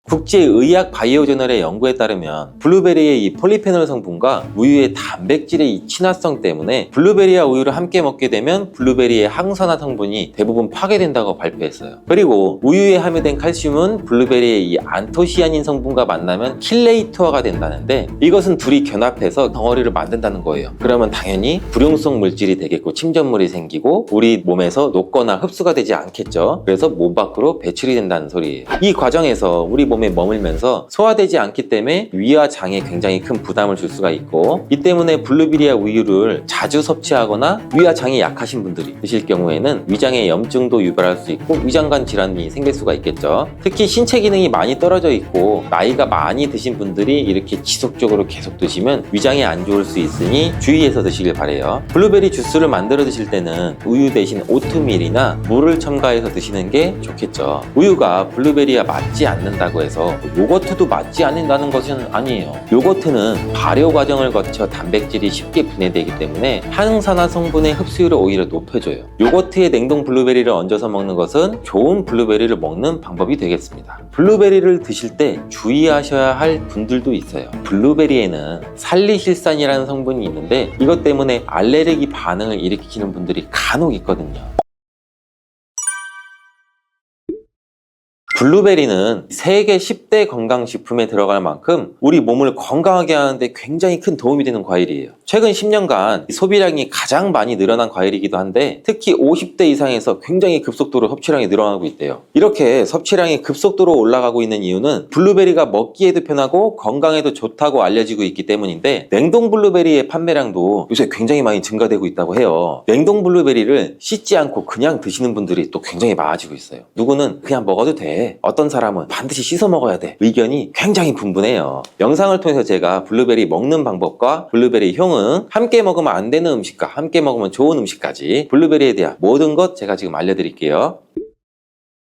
국제의학 바이오저널의 연구에 따르면 블루베리의 이 폴리페놀 성분과 우유의 단백질의 이 친화성 때문에 블루베리와 우유를 함께 먹게 되면 블루베리의 항산화 성분이 대부분 파괴된다고 발표했어요. 그리고 우유에 함유된 칼슘은 블루베리의 이 안토시아닌 성분과 만나면 킬레이터가 된다는데, 이것은 둘이 결합해서 덩어리를 만든다는 거예요. 그러면 당연히 불용성 물질이 되겠고 침전물이 생기고 우리 몸에서 녹거나 흡수가 되지 않겠죠. 그래서 몸 밖으로 배출이 된다는 소리예요. 이 과정에서 우리 몸에 머물면서 소화되지 않기 때문에 위와 장에 굉장히 큰 부담을 줄 수가 있고, 이 때문에 블루베리와 우유를 자주 섭취하거나 위와 장이 약하신 분들이 드실 경우에는 위장에 염증도 유발할 수 있고 위장관 질환이 생길 수가 있겠죠. 특히 신체 기능이 많이 떨어져 있고 나이가 많이 드신 분들이 이렇게 지속적으로 계속 드시면 위장에 안 좋을 수 있으니 주의해서 드시길 바래요. 블루베리 주스를 만들어 드실 때는 우유 대신 오트밀이나 물을 첨가해서 드시는 게 좋겠죠. 우유가 블루베리와 맞지 않는다고 해서 요거트도 맞지 않는다는 것은 아니에요. 요거트는 발효 과정을 거쳐 단백질이 쉽게 분해되기 때문에 항산화 성분의 흡수율을 오히려 높여줘요. 요거트에 냉동 블루베리를 얹어서 먹는 것은 좋은 블루베리를 먹는 방법이 되겠습니다. 블루베리를 드실 때 주의하셔야 할 분들도 있어요. 블루베리에는 살리실산이라는 성분이 있는데 이것 때문에 알레르기 반응을 일으키는 분들이 간혹 있거든요. 블루베리는 세계 10대 건강식품에 들어갈 만큼 우리 몸을 건강하게 하는데 굉장히 큰 도움이 되는 과일이에요. 최근 10년간 소비량이 가장 많이 늘어난 과일이기도 한데 특히 50대 이상에서 굉장히 급속도로 섭취량이 늘어나고 있대요. 이렇게 섭취량이 급속도로 올라가고 있는 이유는 블루베리가 먹기에도 편하고 건강에도 좋다고 알려지고 있기 때문인데, 냉동 블루베리의 판매량도 요새 굉장히 많이 증가되고 있다고 해요. 냉동 블루베리를 씻지 않고 그냥 드시는 분들이 또 굉장히 많아지고 있어요. 누구는 그냥 먹어도 돼, 어떤 사람은 반드시 씻어 먹어야 돼, 의견이 굉장히 분분해요. 영상을 통해서 제가 블루베리 먹는 방법과 블루베리 효능, 함께 먹으면 안 되는 음식과 함께 먹으면 좋은 음식까지 블루베리에 대한 모든 것 제가 지금 알려드릴게요.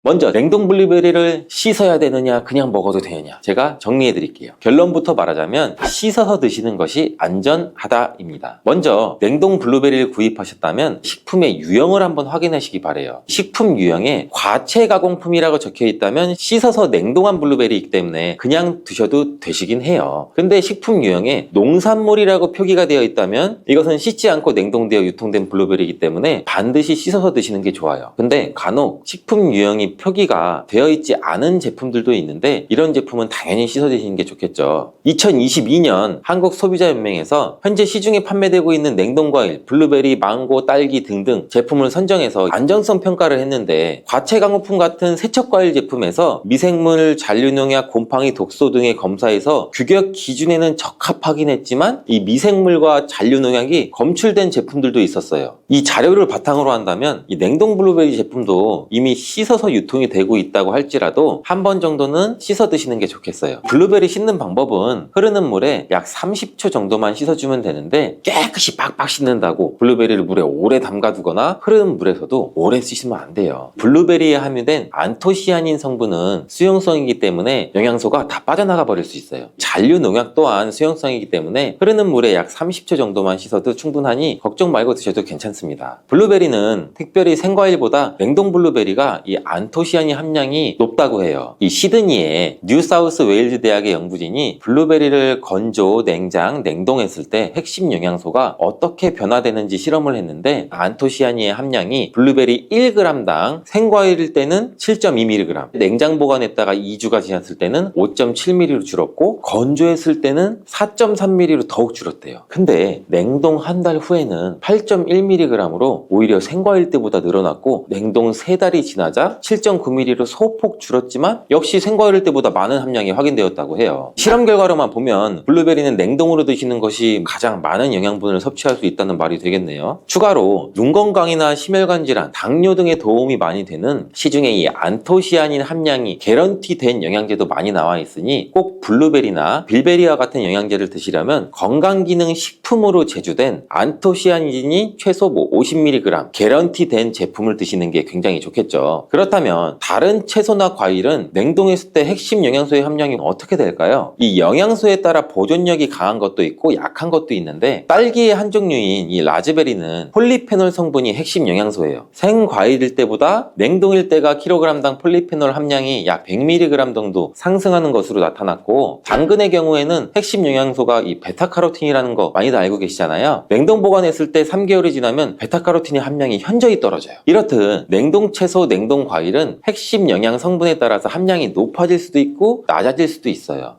먼저 냉동 블루베리를 씻어야 되느냐 그냥 먹어도 되느냐, 제가 정리해 드릴게요. 결론부터 말하자면 씻어서 드시는 것이 안전하다입니다. 먼저 냉동 블루베리를 구입하셨다면 식품의 유형을 한번 확인하시기 바래요. 식품 유형에 과체 가공품이라고 적혀 있다면 씻어서 냉동한 블루베리이기 때문에 그냥 드셔도 되시긴 해요. 근데 식품 유형에 농산물이라고 표기가 되어 있다면 이것은 씻지 않고 냉동되어 유통된 블루베리이기 때문에 반드시 씻어서 드시는 게 좋아요. 근데 간혹 식품 유형이 표기가 되어 있지 않은 제품들도 있는데 이런 제품은 당연히 씻어 드시는 게 좋겠죠. 2022년 한국소비자연맹에서 현재 시중에 판매되고 있는 냉동과일, 블루베리, 망고, 딸기 등등 제품을 선정해서 안전성 평가를 했는데, 과체 가공품 같은 세척과일 제품에서 미생물, 잔류농약, 곰팡이, 독소 등의 검사에서 규격 기준에는 적합하긴 했지만 이 미생물과 잔류농약이 검출된 제품들도 있었어요. 이 자료를 바탕으로 한다면 이 냉동 블루베리 제품도 이미 씻어서 유통이 되고 있다고 할지라도 한 번 정도는 씻어 드시는 게 좋겠어요. 블루베리 씻는 방법은 흐르는 물에 약 30초 정도만 씻어주면 되는데, 깨끗이 빡빡 씻는다고 블루베리를 물에 오래 담가두거나 흐르는 물에서도 오래 씻으면 안 돼요. 블루베리에 함유된 안토시아닌 성분은 수용성이기 때문에 영양소가 다 빠져나가 버릴 수 있어요. 잔류 농약 또한 수용성이기 때문에 흐르는 물에 약 30초 정도만 씻어도 충분하니 걱정 말고 드셔도 괜찮습니다. 블루베리는 특별히 생과일보다 냉동 블루베리가 이 안토시아닌 함량이 높다고 해요. 이 시드니의 뉴사우스 웨일즈 대학의 연구진이 블루베리를 건조, 냉장, 냉동했을 때 핵심 영양소가 어떻게 변화되는지 실험을 했는데, 안토시아닌의 함량이 블루베리 1g당 생과일일 때는 7.2mg, 냉장 보관했다가 2주가 지났을 때는 5.7mg로 줄었고 건조했을 때는 4.3mg로 더욱 줄었대요. 근데 냉동 한 달 후에는 8.1mg으로 오히려 생과일 때보다 늘어났고, 냉동 3달이 지나자 7.9mg로 소폭 줄었지만 역시 생과일 때보다 많은 함량이 확인되었다고 해요. 실험 결과로만 보면 블루베리는 냉동으로 드시는 것이 가장 많은 영양분을 섭취할 수 있다는 말이 되겠네요. 추가로 눈 건강이나 심혈관 질환, 당뇨 등에 도움이 많이 되는 시중에 이 안토시아닌 함량이 개런티된 영양제도 많이 나와 있으니 꼭 블루베리나 빌베리와 같은 영양제를 드시려면 건강기능 식품으로 제조된 안토시아닌이 최소 최소 50mg 개런티 된 제품을 드시는 게 굉장히 좋겠죠. 그렇다면 다른 채소나 과일은 냉동했을 때 핵심 영양소의 함량이 어떻게 될까요? 이 영양소에 따라 보존력이 강한 것도 있고 약한 것도 있는데, 딸기의 한 종류인 이 라즈베리는 폴리페놀 성분이 핵심 영양소예요. 생과일일 때보다 냉동일 때가 킬로그램당 폴리페놀 함량이 약 100mg 정도 상승하는 것으로 나타났고, 당근의 경우에는 핵심 영양소가 이 베타카로틴이라는 거 많이들 알고 계시잖아요. 냉동 보관했을 때 3개월이 지나면 베타카로틴의 함량이 현저히 떨어져요. 이렇듯 냉동 채소, 냉동 과일은 핵심 영양 성분에 따라서 함량이 높아질 수도 있고 낮아질 수도 있어요.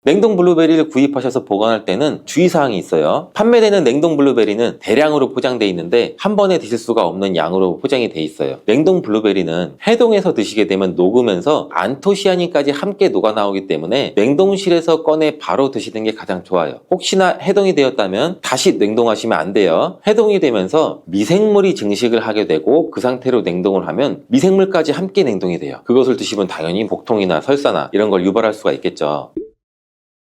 냉동 블루베리를 구입하셔서 보관할 때는 주의사항이 있어요. 판매되는 냉동 블루베리는 대량으로 포장되어 있는데 한 번에 드실 수가 없는 양으로 포장이 되어 있어요. 냉동 블루베리는 해동해서 드시게 되면 녹으면서 안토시아닌까지 함께 녹아 나오기 때문에 냉동실에서 꺼내 바로 드시는 게 가장 좋아요. 혹시나 해동이 되었다면 다시 냉동하시면 안 돼요. 해동이 되면서 미생물이 증식을 하게 되고 그 상태로 냉동을 하면 미생물까지 함께 냉동이 돼요. 그것을 드시면 당연히 복통이나 설사나 이런 걸 유발할 수가 있겠죠.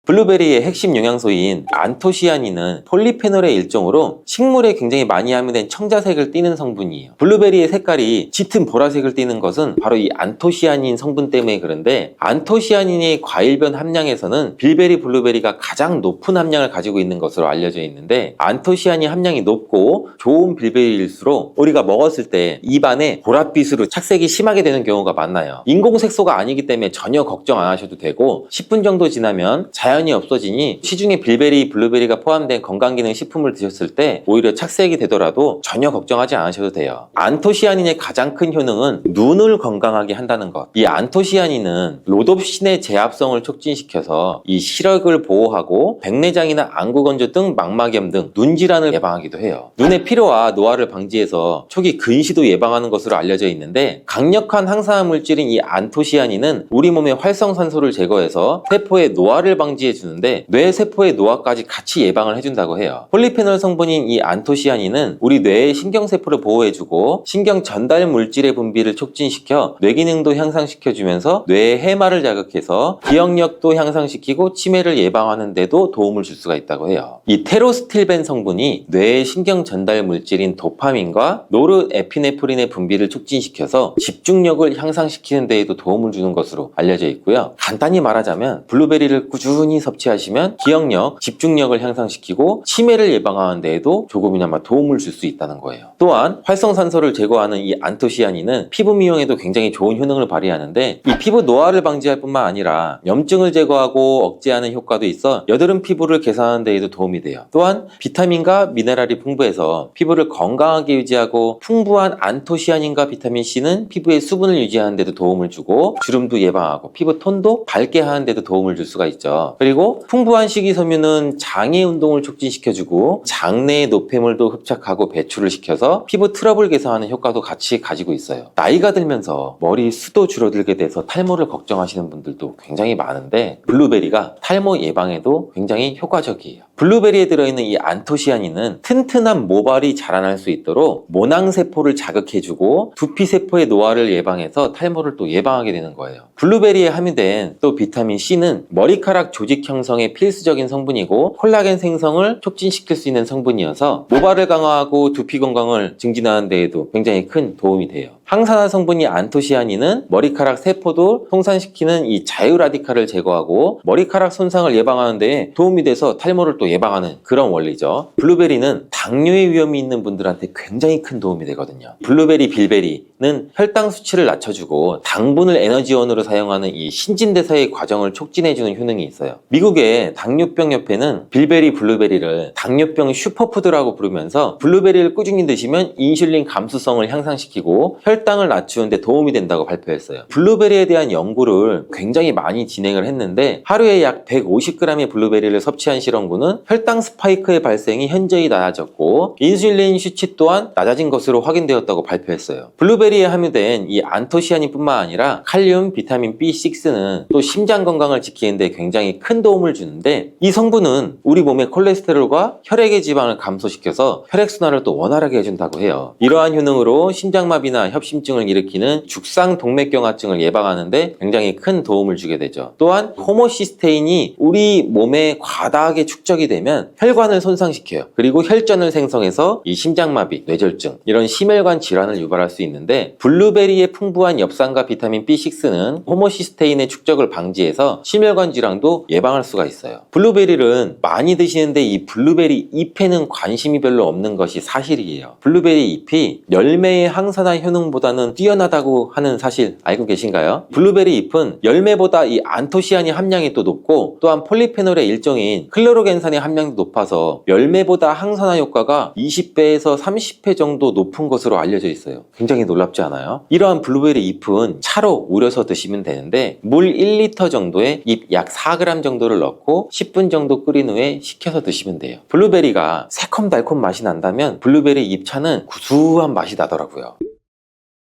블루베리의 핵심 영양소인 안토시아닌은 폴리페놀의 일종으로 식물에 굉장히 많이 함유된 청자색을 띠는 성분이에요. 블루베리의 색깔이 짙은 보라색을 띠는 것은 바로 이 안토시아닌 성분 때문에 그런데, 안토시아닌의 과일별 함량에서는 빌베리 블루베리가 가장 높은 함량을 가지고 있는 것으로 알려져 있는데, 안토시아닌 함량이 높고 좋은 빌베리일수록 우리가 먹었을 때 입안에 보랏빛으로 착색이 심하게 되는 경우가 많아요. 인공색소가 아니기 때문에 전혀 걱정 안 하셔도 되고, 10분 정도 지나면 자연히 없어지니 시중에 빌베리, 블루베리가 포함된 건강기능 식품을 드셨을 때 오히려 착색이 되더라도 전혀 걱정하지 않으셔도 돼요. 안토시아닌의 가장 큰 효능은 눈을 건강하게 한다는 것. 이 안토시아닌은 로놉신의 제합성을 촉진시켜서 이 시력을 보호하고 백내장이나 안구건조 등 망막염 등 눈질환을 예방하기도 해요. 눈의 피로와 노화를 방지해서 초기 근시도 예방하는 것으로 알려져 있는데, 강력한 항산화 물질인 이 안토시아닌은 우리 몸의 활성산소를 제거해서 세포의 노화를 방지해 주는데 뇌 세포의 노화까지 같이 예방을 해준다고 해요. 폴리페놀 성분인 이 안토시아닌은 우리 뇌의 신경세포를 보호해주고 신경 전달 물질의 분비를 촉진시켜 뇌 기능도 향상시켜주면서 뇌의 해마를 자극해서 기억력도 향상시키고 치매를 예방하는 데도 도움을 줄 수가 있다고 해요. 이 테로스틸벤 성분이 뇌의 신경 전달 물질인 도파민과 노르에피네프린의 분비를 촉진시켜서 집중력을 향상시키는 데에도 도움을 주는 것으로 알려져 있고요. 간단히 말하자면 블루베리를 꾸준히 섭취하시면 기억력, 집중력을 향상시키고 치매를 예방하는 데에도 조금이나마 도움을 줄 수 있다는 거예요. 또한 활성산소를 제거하는 이 안토시아닌은 피부 미용에도 굉장히 좋은 효능을 발휘하는데, 이 피부 노화를 방지할 뿐만 아니라 염증을 제거하고 억제하는 효과도 있어 여드름 피부를 개선하는 데에도 도움이 돼요. 또한 비타민과 미네랄이 풍부해서 피부를 건강하게 유지하고, 풍부한 안토시아닌과 비타민C는 피부의 수분을 유지하는 데도 도움을 주고 주름도 예방하고 피부 톤도 밝게 하는 데도 도움을 줄 수가 있죠. 그리고 풍부한 식이섬유는 장의 운동을 촉진시켜주고 장내의 노폐물도 흡착하고 배출을 시켜서 피부 트러블 개선하는 효과도 같이 가지고 있어요. 나이가 들면서 머리 숱도 줄어들게 돼서 탈모를 걱정하시는 분들도 굉장히 많은데, 블루베리가 탈모 예방에도 굉장히 효과적이에요. 블루베리에 들어있는 이 안토시아닌은 튼튼한 모발이 자라날 수 있도록 모낭세포를 자극해주고 두피세포의 노화를 예방해서 탈모를 또 예방하게 되는 거예요. 블루베리에 함유된 또 비타민C는 머리카락 조직 형성에 필수적인 성분이고 콜라겐 생성을 촉진시킬 수 있는 성분이어서 모발을 강화하고 두피 건강을 증진하는 데에도 굉장히 큰 도움이 돼요. 항산화 성분이 안토시아닌은 머리카락 세포도 송산시키는 이 자유라디칼을 제거하고 머리카락 손상을 예방하는 데 도움이 돼서 탈모를 또 예방하는 그런 원리죠. 블루베리는 당뇨의 위험이 있는 분들한테 굉장히 큰 도움이 되거든요. 블루베리, 빌베리는 혈당 수치를 낮춰주고 당분을 에너지원으로 사용하는 이 신진대사의 과정을 촉진해주는 효능이 있어요. 미국의 당뇨병 협회는 빌베리, 블루베리를 당뇨병 슈퍼푸드라고 부르면서 블루베리를 꾸준히 드시면 인슐린 감수성을 향상시키고 혈당을 낮추는 데 도움이 된다고 발표했어요. 블루베리에 대한 연구를 굉장히 많이 진행을 했는데, 하루에 약 150g의 블루베리를 섭취한 실험군은 혈당 스파이크의 발생이 현저히 낮아졌고 인슐린 수치 또한 낮아진 것으로 확인되었다고 발표했어요. 블루베리에 함유된 이 안토시아닌뿐만 아니라 칼륨, 비타민 B6는 또 심장 건강을 지키는 데 굉장히 큰 도움을 주는데, 이 성분은 우리 몸의 콜레스테롤과 혈액의 지방을 감소시켜서 혈액순환을 또 원활하게 해준다고 해요. 이러한 효능으로 심장마비나 협 협심증을 일으키는 죽상동맥경화증을 예방하는 데 굉장히 큰 도움을 주게 되죠. 또한 호모시스테인이 우리 몸에 과다하게 축적이 되면 혈관을 손상시켜요. 그리고 혈전을 생성해서 이 심장마비, 뇌졸중 이런 심혈관 질환을 유발할 수 있는데, 블루베리의 풍부한 엽산과 비타민 B6는 호모시스테인의 축적을 방지해서 심혈관 질환도 예방할 수가 있어요. 블루베리를 많이 드시는데 이 블루베리 잎에는 관심이 별로 없는 것이 사실이에요. 블루베리 잎이 열매의 항산화 효능보다는 뛰어나다고 하는 사실 알고 계신가요? 블루베리 잎은 열매보다 이 안토시아닌 함량이 또 높고, 또한 폴리페놀의 일종인 클로로겐산의 함량도 높아서 열매보다 항산화 효과가 20배에서 30배 정도 높은 것으로 알려져 있어요. 굉장히 놀랍지 않아요? 이러한 블루베리 잎은 차로 우려서 드시면 되는데, 물 1리터 정도에 잎 약 4g 정도를 넣고 10분 정도 끓인 후에 식혀서 드시면 돼요. 블루베리가 새콤달콤 맛이 난다면 블루베리 잎차는 구수한 맛이 나더라고요.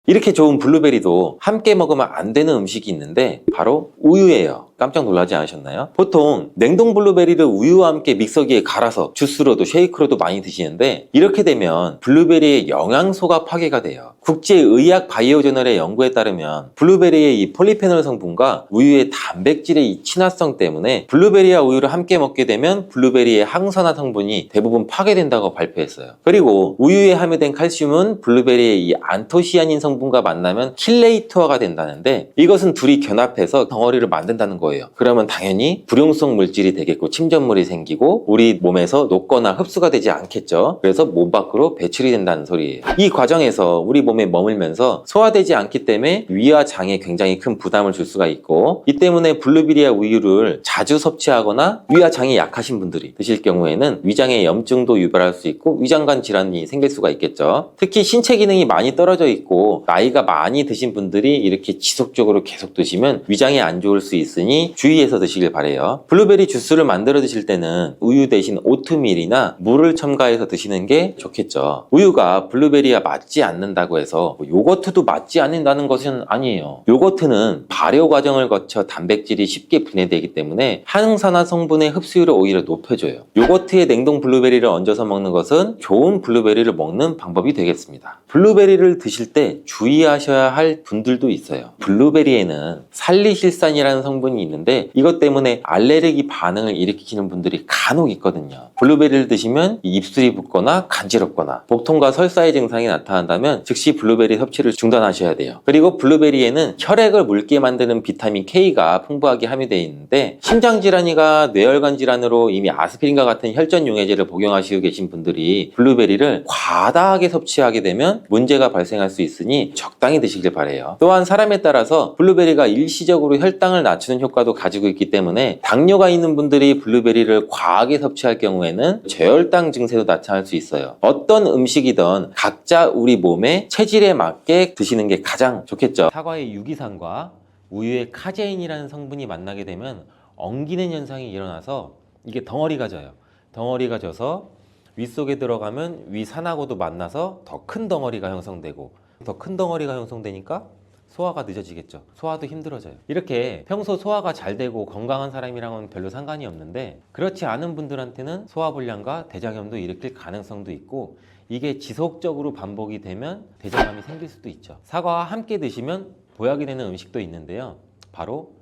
이렇게 좋은 블루베리도 함께 먹으면 안 되는 음식이 있는데 바로 우유예요. 깜짝 놀라지 않으셨나요? 보통 냉동 블루베리를 우유와 함께 믹서기에 갈아서 주스로도 쉐이크로도 많이 드시는데, 이렇게 되면 블루베리의 영양소가 파괴가 돼요. 국제의학 바이오저널의 연구에 따르면 블루베리의 이 폴리페놀 성분과 우유의 단백질의 이 친화성 때문에 블루베리와 우유를 함께 먹게 되면 블루베리의 항산화 성분이 대부분 파괴된다고 발표했어요. 그리고 우유에 함유된 칼슘은 블루베리의 이 안토시아닌 성분과 만나면 킬레이터가 된다는데, 이것은 둘이 견합해서 덩어리를 만든다는 거예요. 그러면 당연히 불용성 물질이 되겠고 침전물이 생기고 우리 몸에서 녹거나 흡수가 되지 않겠죠. 그래서 몸 밖으로 배출이 된다는 소리예요. 이 과정에서 우리 몸에 머물면서 소화되지 않기 때문에 위와 장에 굉장히 큰 부담을 줄 수가 있고, 이 때문에 블루베리와 우유를 자주 섭취하거나 위와 장이 약하신 분들이 드실 경우에는 위장에 염증도 유발할 수 있고 위장관 질환이 생길 수가 있겠죠. 특히 신체 기능이 많이 떨어져 있고 나이가 많이 드신 분들이 이렇게 지속적으로 계속 드시면 위장에 안 좋을 수 있으니 주의해서 드시길 바래요. 블루베리 주스를 만들어 드실 때는 우유 대신 오트밀이나 물을 첨가해서 드시는 게 좋겠죠. 우유가 블루베리와 맞지 않는다고 해서 요거트도 맞지 않는다는 것은 아니에요. 요거트는 발효 과정을 거쳐 단백질이 쉽게 분해되기 때문에 항산화 성분의 흡수율을 오히려 높여줘요. 요거트에 냉동 블루베리를 얹어서 먹는 것은 좋은 블루베리를 먹는 방법이 되겠습니다. 블루베리를 드실 때 주의하셔야 할 분들도 있어요. 블루베리에는 살리실산이라는 성분이 있는데 이것 때문에 알레르기 반응을 일으키는 분들이 간혹 있거든요. 블루베리를 드시면 입술이 붓거나 간지럽거나 복통과 설사의 증상이 나타난다면 즉시 블루베리 섭취를 중단하셔야 돼요. 그리고 블루베리에는 혈액을 묽게 만드는 비타민 K가 풍부하게 함유되어 있는데, 심장질환이나 뇌혈관 질환으로 이미 아스피린과 같은 혈전 용해제를 복용하시고 계신 분들이 블루베리를 과다하게 섭취하게 되면 문제가 발생할 수 있으니 적당히 드시길 바래요. 또한 사람에 따라서 블루베리가 일시적으로 혈당을 낮추는 효과도 가지고 있기 때문에 당뇨가 있는 분들이 블루베리를 과하게 섭취할 경우에는 저혈당 증세도 나타날 수 있어요. 어떤 음식이든 각자 우리 몸의 체질에 맞게 드시는 게 가장 좋겠죠. 사과의 유기산과 우유의 카제인이라는 성분이 만나게 되면 엉기는 현상이 일어나서 이게 덩어리가 져요. 덩어리가 져서 위 속에 들어가면 위 산하고도 만나서 더 큰 덩어리가 형성되고, 더 큰 덩어리가 형성되니까 소화가 늦어지겠죠. 소화도 힘들어져요. 이렇게 평소 소화가 잘 되고 건강한 사람이랑은 별로 상관이 없는데, 그렇지 않은 분들한테는 소화불량과 대장염도 일으킬 가능성도 있고, 이게 지속적으로 반복이 되면 대장암이 생길 수도 있죠. 사과와 함께 드시면 보약이 되는 음식도 있는데요. 바로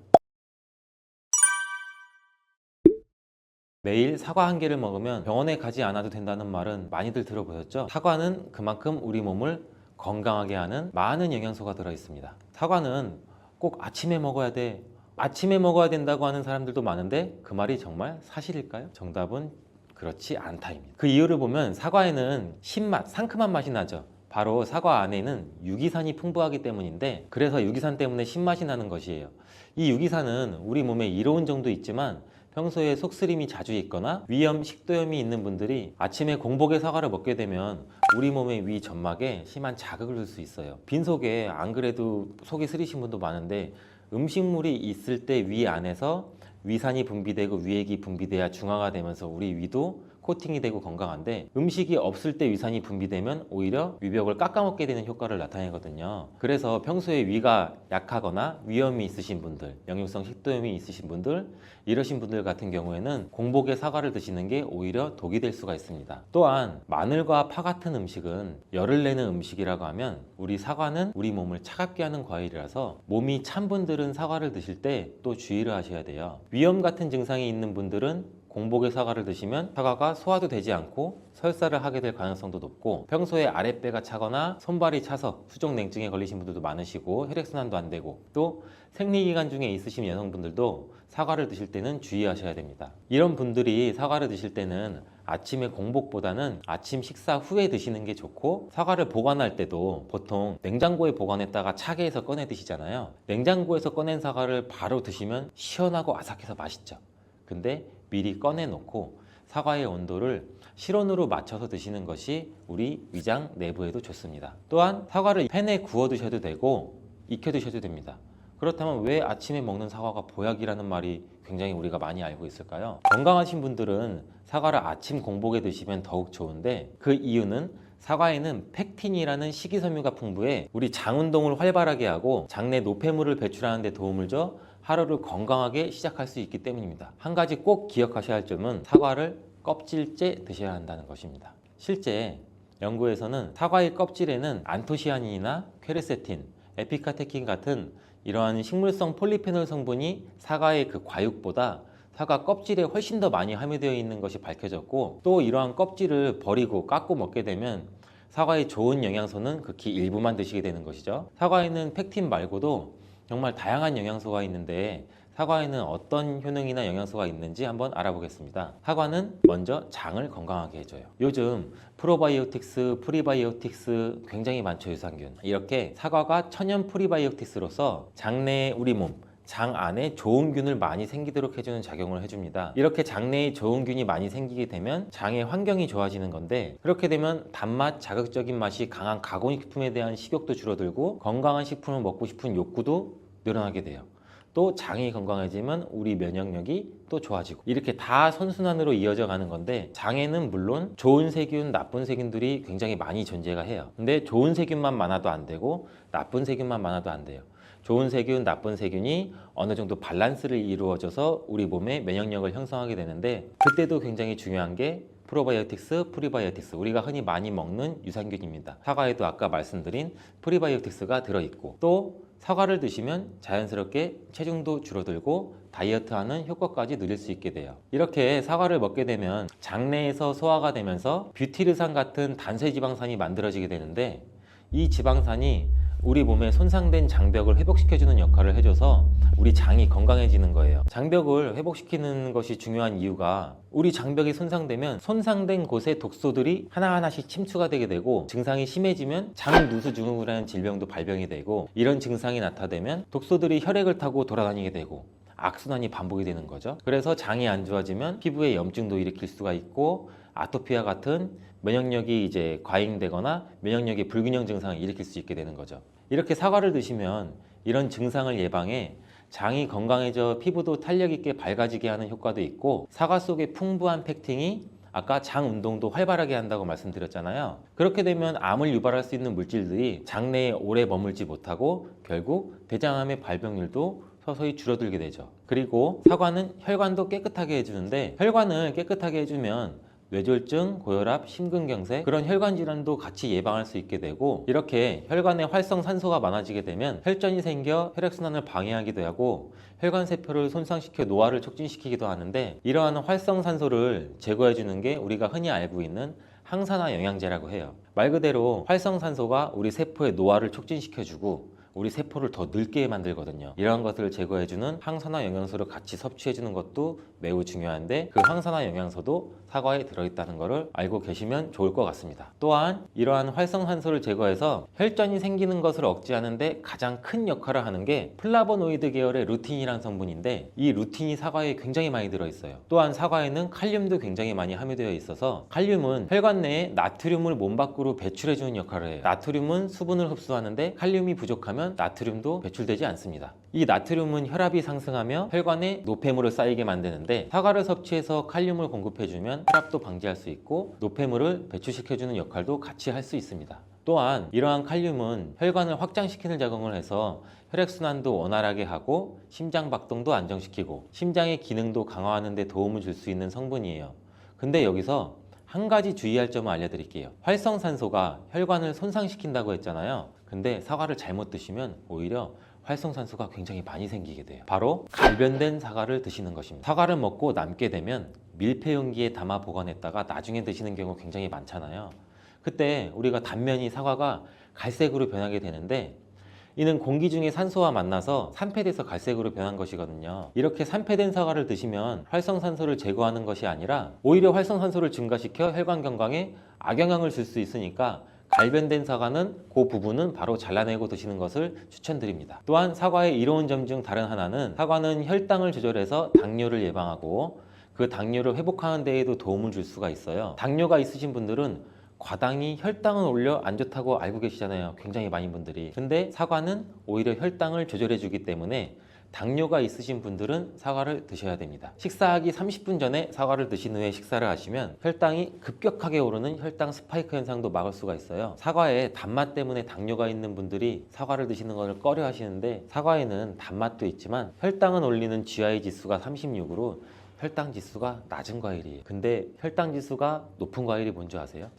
매일 사과 한 개를 먹으면 병원에 가지 않아도 된다는 말은 많이들 들어보셨죠? 사과는 그만큼 우리 몸을 건강하게 하는 많은 영양소가 들어 있습니다. 사과는 꼭 아침에 먹어야 돼, 아침에 먹어야 된다고 하는 사람들도 많은데 그 말이 정말 사실일까요? 정답은 그렇지 않다입니다. 그 이유를 보면 사과에는 신맛, 상큼한 맛이 나죠. 바로 사과 안에는 유기산이 풍부하기 때문인데, 그래서 유기산 때문에 신맛이 나는 것이에요. 이 유기산은 우리 몸에 이로운 정도 있지만 평소에 속쓰림이 자주 있거나 위염, 식도염이 있는 분들이 아침에 공복에 사과를 먹게 되면 우리 몸의 위 점막에 심한 자극을 줄 수 있어요. 빈속에 안 그래도 속이 쓰리신 분도 많은데, 음식물이 있을 때 위 안에서 위산이 분비되고 위액이 분비돼야 중화가 되면서 우리 위도 코팅이 되고 건강한데, 음식이 없을 때 위산이 분비되면 오히려 위벽을 깎아먹게 되는 효과를 나타내거든요. 그래서 평소에 위가 약하거나 위염이 있으신 분들, 역류성 식도염이 있으신 분들, 이러신 분들 같은 경우에는 공복에 사과를 드시는 게 오히려 독이 될 수가 있습니다. 또한 마늘과 파 같은 음식은 열을 내는 음식이라고 하면, 우리 사과는 우리 몸을 차갑게 하는 과일이라서 몸이 찬 분들은 사과를 드실 때 또 주의를 하셔야 돼요. 위염 같은 증상이 있는 분들은 공복에 사과를 드시면 사과가 소화도 되지 않고 설사를 하게 될 가능성도 높고, 평소에 아랫배가 차거나 손발이 차서 수족냉증에 걸리신 분들도 많으시고 혈액순환도 안 되고, 또 생리기간 중에 있으신 여성분들도 사과를 드실 때는 주의하셔야 됩니다. 이런 분들이 사과를 드실 때는 아침에 공복보다는 아침 식사 후에 드시는 게 좋고, 사과를 보관할 때도 보통 냉장고에 보관했다가 차게 해서 꺼내 드시잖아요. 냉장고에서 꺼낸 사과를 바로 드시면 시원하고 아삭해서 맛있죠. 근데 미리 꺼내 놓고 사과의 온도를 실온으로 맞춰서 드시는 것이 우리 위장 내부에도 좋습니다. 또한 사과를 팬에 구워 드셔도 되고 익혀 드셔도 됩니다. 그렇다면 왜 아침에 먹는 사과가 보약이라는 말이 굉장히 우리가 많이 알고 있을까요? 건강하신 분들은 사과를 아침 공복에 드시면 더욱 좋은데, 그 이유는 사과에는 펙틴이라는 식이섬유가 풍부해 우리 장 운동을 활발하게 하고 장내 노폐물을 배출하는 데 도움을 줘 하루를 건강하게 시작할 수 있기 때문입니다. 한 가지 꼭 기억하셔야 할 점은 사과를 껍질째 드셔야 한다는 것입니다. 실제 연구에서는 사과의 껍질에는 안토시아닌이나 퀘르세틴, 에피카테킨 같은 이러한 식물성 폴리페놀 성분이 사과의 그 과육보다 사과 껍질에 훨씬 더 많이 함유되어 있는 것이 밝혀졌고, 또 이러한 껍질을 버리고 깎고 먹게 되면 사과의 좋은 영양소는 극히 일부만 드시게 되는 것이죠. 사과에는 펙틴 말고도 정말 다양한 영양소가 있는데, 사과에는 어떤 효능이나 영양소가 있는지 한번 알아보겠습니다. 사과는 먼저 장을 건강하게 해줘요. 요즘 프로바이오틱스, 프리바이오틱스 굉장히 많죠, 유산균. 이렇게 사과가 천연 프리바이오틱스로서 장내에 우리 몸, 장 안에 좋은 균을 많이 생기도록 해주는 작용을 해줍니다. 이렇게 장내에 좋은 균이 많이 생기게 되면 장의 환경이 좋아지는 건데, 그렇게 되면 단맛, 자극적인 맛이 강한 가공식품에 대한 식욕도 줄어들고 건강한 식품을 먹고 싶은 욕구도 늘어나게 돼요. 또 장이 건강해지면 우리 면역력이 또 좋아지고, 이렇게 다 선순환으로 이어져 가는 건데, 장에는 물론 좋은 세균, 나쁜 세균들이 굉장히 많이 존재가 해요. 근데 좋은 세균만 많아도 안 되고 나쁜 세균만 많아도 안 돼요. 좋은 세균, 나쁜 세균이 어느 정도 밸런스를 이루어져서 우리 몸의 면역력을 형성하게 되는데, 그때도 굉장히 중요한 게 프로바이오틱스, 프리바이오틱스, 우리가 흔히 많이 먹는 유산균입니다. 사과에도 아까 말씀드린 프리바이오틱스가 들어있고, 또 사과를 드시면 자연스럽게 체중도 줄어들고 다이어트하는 효과까지 누릴 수 있게 돼요. 이렇게 사과를 먹게 되면 장내에서 소화가 되면서 뷰티르산 같은 단세지방산이 만들어지게 되는데, 이 지방산이 우리 몸에 손상된 장벽을 회복시켜주는 역할을 해줘서 우리 장이 건강해지는 거예요. 장벽을 회복시키는 것이 중요한 이유가, 우리 장벽이 손상되면 손상된 곳에 독소들이 하나하나씩 침투가 되게 되고, 증상이 심해지면 장누수증후군이라는 질병도 발병이 되고, 이런 증상이 나타나면 독소들이 혈액을 타고 돌아다니게 되고 악순환이 반복이 되는 거죠. 그래서 장이 안 좋아지면 피부에 염증도 일으킬 수가 있고, 아토피와 같은 면역력이 이제 과잉되거나 면역력의 불균형 증상을 일으킬 수 있게 되는 거죠. 이렇게 사과를 드시면 이런 증상을 예방해 장이 건강해져 피부도 탄력 있게 밝아지게 하는 효과도 있고, 사과 속의 풍부한 펙틴이 아까 장 운동도 활발하게 한다고 말씀드렸잖아요. 그렇게 되면 암을 유발할 수 있는 물질들이 장내에 오래 머물지 못하고 결국 대장암의 발병률도 서서히 줄어들게 되죠. 그리고 사과는 혈관도 깨끗하게 해주는데, 혈관을 깨끗하게 해주면 뇌졸중, 고혈압, 심근경색, 그런 혈관 질환도 같이 예방할 수 있게 되고, 이렇게 혈관에 활성산소가 많아지게 되면 혈전이 생겨 혈액순환을 방해하기도 하고 혈관세포를 손상시켜 노화를 촉진시키기도 하는데, 이러한 활성산소를 제거해주는 게 우리가 흔히 알고 있는 항산화 영양제라고 해요. 말 그대로 활성산소가 우리 세포의 노화를 촉진시켜주고 우리 세포를 더 늙게 만들거든요. 이러한 것들을 제거해주는 항산화 영양소를 같이 섭취해주는 것도 매우 중요한데, 그 항산화 영양소도 사과에 들어있다는 것을 알고 계시면 좋을 것 같습니다. 또한 이러한 활성산소를 제거해서 혈전이 생기는 것을 억제하는데 가장 큰 역할을 하는 게 플라보노이드 계열의 루틴이라는 성분인데, 이 루틴이 사과에 굉장히 많이 들어있어요. 또한 사과에는 칼륨도 굉장히 많이 함유되어 있어서, 칼륨은 혈관 내에 나트륨을 몸 밖으로 배출해주는 역할을 해요. 나트륨은 수분을 흡수하는데 칼륨이 부족하면 먹으면 나트륨도 배출되지 않습니다. 이 나트륨은 혈압이 상승하며 혈관에 노폐물을 쌓이게 만드는데 사과를 섭취해서 칼륨을 공급해주면 혈압도 방지할 수 있고 노폐물을 배출시켜주는 역할도 같이 할 수 있습니다. 또한 이러한 칼륨은 혈관을 확장시키는 작용을 해서 혈액순환도 원활하게 하고 심장 박동도 안정시키고 심장의 기능도 강화하는 데 도움을 줄 수 있는 성분이에요. 근데 여기서 한 가지 주의할 점을 알려드릴게요. 활성산소가 혈관을 손상시킨다고 했잖아요. 근데 사과를 잘못 드시면 오히려 활성산소가 굉장히 많이 생기게 돼요. 바로 갈변된 사과를 드시는 것입니다. 사과를 먹고 남게 되면 밀폐 용기에 담아 보관했다가 나중에 드시는 경우 굉장히 많잖아요. 그때 우리가 단면이 사과가 갈색으로 변하게 되는데 이는 공기 중에 산소와 만나서 산패돼서 갈색으로 변한 것이거든요. 이렇게 산패된 사과를 드시면 활성산소를 제거하는 것이 아니라 오히려 활성산소를 증가시켜 혈관 건강에 악영향을 줄 수 있으니까 갈변된 사과는 그 부분은 바로 잘라내고 드시는 것을 추천드립니다. 또한 사과의 이로운 점 중 다른 하나는 사과는 혈당을 조절해서 당뇨를 예방하고 그 당뇨를 회복하는 데에도 도움을 줄 수가 있어요. 당뇨가 있으신 분들은 과당이 혈당을 올려 안 좋다고 알고 계시잖아요. 굉장히 많은 분들이. 근데 사과는 오히려 혈당을 조절해 주기 때문에 당뇨가 있으신 분들은 사과를 드셔야 됩니다. 식사하기 30분 전에 사과를 드신 후에 식사를 하시면 혈당이 급격하게 오르는 혈당 스파이크 현상도 막을 수가 있어요. 사과에 단맛 때문에 당뇨가 있는 분들이 사과를 드시는 것을 꺼려 하시는데 사과에는 단맛도 있지만 혈당을 올리는 GI 지수가 36으로 혈당 지수가 낮은 과일이에요. 근데 혈당 지수가 높은 과일이 뭔지 아세요?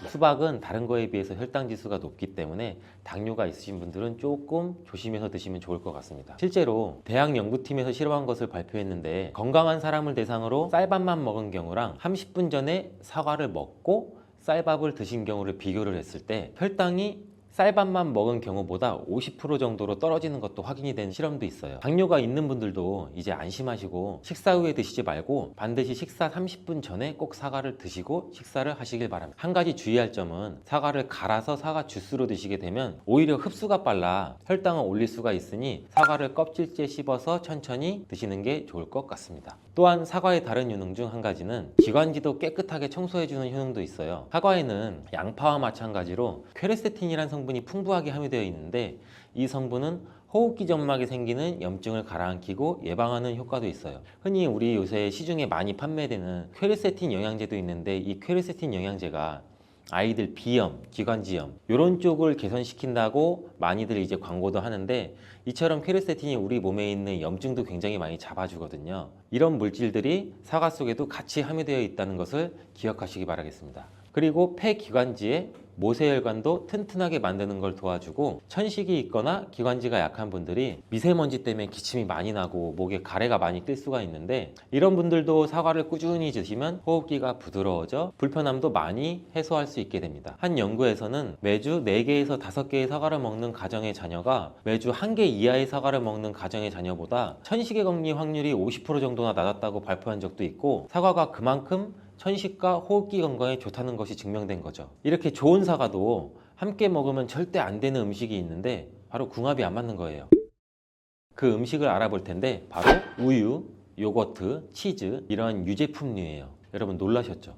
수박은 다른 거에 비해서 혈당 지수가 높기 때문에 당뇨가 있으신 분들은 조금 조심해서 드시면 좋을 것 같습니다. 실제로 대학 연구팀에서 실험한 것을 발표했는데 건강한 사람을 대상으로 쌀밥만 먹은 경우랑 30분 전에 사과를 먹고 쌀밥을 드신 경우를 비교를 했을 때 혈당이 쌀밥만 먹은 경우보다 50% 정도로 떨어지는 것도 확인이 된 실험도 있어요. 당뇨가 있는 분들도 이제 안심하시고 식사 후에 드시지 말고 반드시 식사 30분 전에 꼭 사과를 드시고 식사를 하시길 바랍니다. 한 가지 주의할 점은 사과를 갈아서 사과 주스로 드시게 되면 오히려 흡수가 빨라 혈당을 올릴 수가 있으니 사과를 껍질째 씹어서 천천히 드시는 게 좋을 것 같습니다. 또한 사과의 다른 효능 중 한 가지는 기관지도 깨끗하게 청소해주는 효능도 있어요. 사과에는 양파와 마찬가지로 퀘르세틴이라는 성분이 풍부하게 함유되어 있는데 이 성분은 호흡기 점막에 생기는 염증을 가라앉히고 예방하는 효과도 있어요. 흔히 우리 요새 시중에 많이 판매되는 퀘르세틴 영양제도 있는데 이 퀘르세틴 영양제가 아이들 비염, 기관지염 이런 쪽을 개선시킨다고 많이들 이제 광고도 하는데 이처럼 퀘르세틴이 우리 몸에 있는 염증도 굉장히 많이 잡아주거든요. 이런 물질들이 사과 속에도 같이 함유되어 있다는 것을 기억하시기 바라겠습니다. 그리고 폐기관지에 모세혈관도 튼튼하게 만드는 걸 도와주고 천식이 있거나 기관지가 약한 분들이 미세먼지 때문에 기침이 많이 나고 목에 가래가 많이 낄 수가 있는데 이런 분들도 사과를 꾸준히 드시면 호흡기가 부드러워져 불편함도 많이 해소할 수 있게 됩니다. 한 연구에서는 매주 4개에서 5개의 사과를 먹는 가정의 자녀가 매주 1개 이하의 사과를 먹는 가정의 자녀보다 천식에 걸릴 확률이 50% 정도나 낮았다고 발표한 적도 있고 사과가 그만큼 천식과 호흡기 건강에 좋다는 것이 증명된 거죠. 이렇게 좋은 사과도 함께 먹으면 절대 안 되는 음식이 있는데 바로 궁합이 안 맞는 거예요. 그 음식을 알아볼 텐데 바로 우유, 요거트, 치즈 이런 유제품류예요. 여러분 놀라셨죠?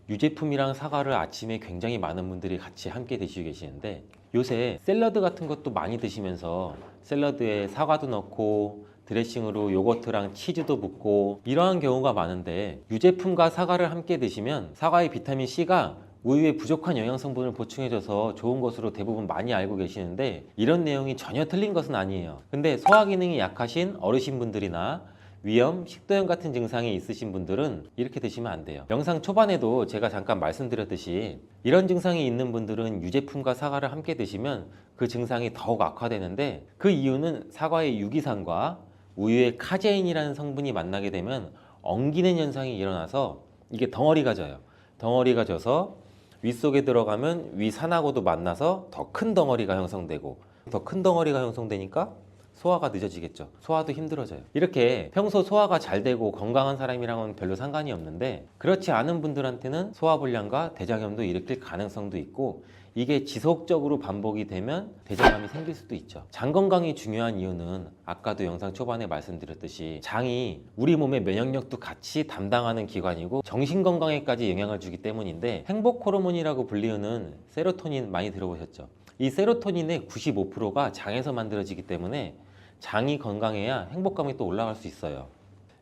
유제품이랑 사과를 아침에 굉장히 많은 분들이 같이 함께 드시고 계시는데 요새 샐러드 같은 것도 많이 드시면서 샐러드에 사과도 넣고 드레싱으로 요거트랑 치즈도 붓고 이러한 경우가 많은데 유제품과 사과를 함께 드시면 사과의 비타민C가 우유에 부족한 영양 성분을 보충해줘서 좋은 것으로 대부분 많이 알고 계시는데 이런 내용이 전혀 틀린 것은 아니에요. 근데 소화 기능이 약하신 어르신분들이나 위염, 식도염 같은 증상이 있으신 분들은 이렇게 드시면 안 돼요. 영상 초반에도 제가 잠깐 말씀드렸듯이 이런 증상이 있는 분들은 유제품과 사과를 함께 드시면 그 증상이 더욱 악화되는데 그 이유는 사과의 유기산과 우유의 카제인이라는 성분이 만나게 되면 엉기는 현상이 일어나서 이게 덩어리가 져요. 덩어리가 져서 윗속에 들어가면 위산하고도 만나서 더 큰 덩어리가 형성되고 더 큰 덩어리가 형성되니까 소화가 늦어지겠죠. 소화도 힘들어져요. 이렇게 평소 소화가 잘 되고 건강한 사람이랑은 별로 상관이 없는데 그렇지 않은 분들한테는 소화불량과 대장염도 일으킬 가능성도 있고 이게 지속적으로 반복이 되면 대장암이 생길 수도 있죠. 장 건강이 중요한 이유는 아까도 영상 초반에 말씀드렸듯이 장이 우리 몸의 면역력도 같이 담당하는 기관이고 정신 건강에까지 영향을 주기 때문인데 행복 호르몬이라고 불리우는 세로토닌 많이 들어보셨죠? 이 세로토닌의 95%가 장에서 만들어지기 때문에 장이 건강해야 행복감이 또 올라갈 수 있어요.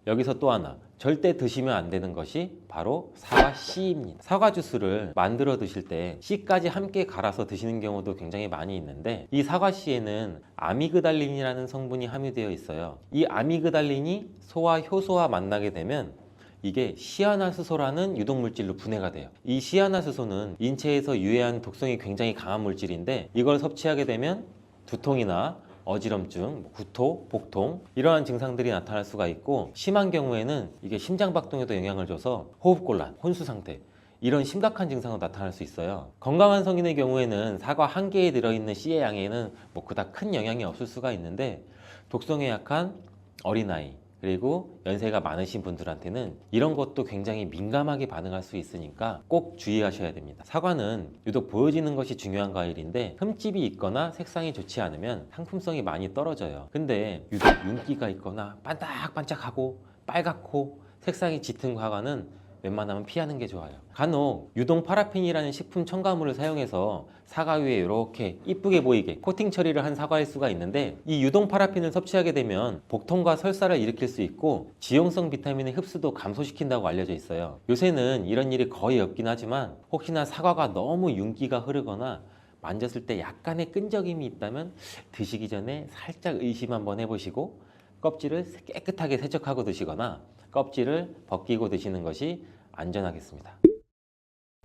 여기서 또 하나, 절대 드시면 안 되는 것이 바로 사과 씨입니다. 사과 주스를 만들어 드실 때 씨까지 함께 갈아서 드시는 경우도 굉장히 많이 있는데, 이 사과 씨에는 아미그달린이라는 성분이 함유되어 있어요. 이 아미그달린이 소와 효소와 만나게 되면 이게 시아나스소라는 유독물질로 분해가 돼요. 이 시아나스소는 인체에서 유해한 독성이 굉장히 강한 물질인데, 이걸 섭취하게 되면 두통이나 어지럼증, 구토, 복통 이러한 증상들이 나타날 수가 있고, 심한 경우에는 이게 심장박동에도 영향을 줘서 호흡곤란, 혼수상태 이런 심각한 증상도 나타날 수 있어요. 건강한 성인의 경우에는 사과 한 개에 들어있는 씨의 양에는 그닥 큰 영향이 없을 수가 있는데, 독성에 약한 어린아이 그리고 연세가 많으신 분들한테는 이런 것도 굉장히 민감하게 반응할 수 있으니까 꼭 주의하셔야 됩니다. 사과는 유독 보여지는 것이 중요한 과일인데, 흠집이 있거나 색상이 좋지 않으면 상품성이 많이 떨어져요. 근데 유독 윤기가 있거나 반짝반짝하고 빨갛고 색상이 짙은 사과는 웬만하면 피하는 게 좋아요. 간혹 유동 파라핀이라는 식품 첨가물을 사용해서 사과 위에 이렇게 이쁘게 보이게 코팅 처리를 한 사과일 수가 있는데, 이 유동 파라핀을 섭취하게 되면 복통과 설사를 일으킬 수 있고 지용성 비타민의 흡수도 감소시킨다고 알려져 있어요. 요새는 이런 일이 거의 없긴 하지만, 혹시나 사과가 너무 윤기가 흐르거나 만졌을 때 약간의 끈적임이 있다면 드시기 전에 살짝 의심 한번 해보시고 껍질을 깨끗하게 세척하고 드시거나 껍질을 벗기고 드시는 것이 안전하겠습니다.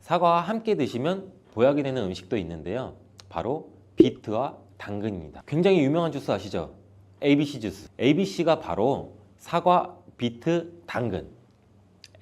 사과와 함께 드시면 보약이 되는 음식도 있는데요, 바로 비트와 당근입니다. 굉장히 유명한 주스 아시죠? ABC 주스. ABC가 바로 사과, 비트, 당근,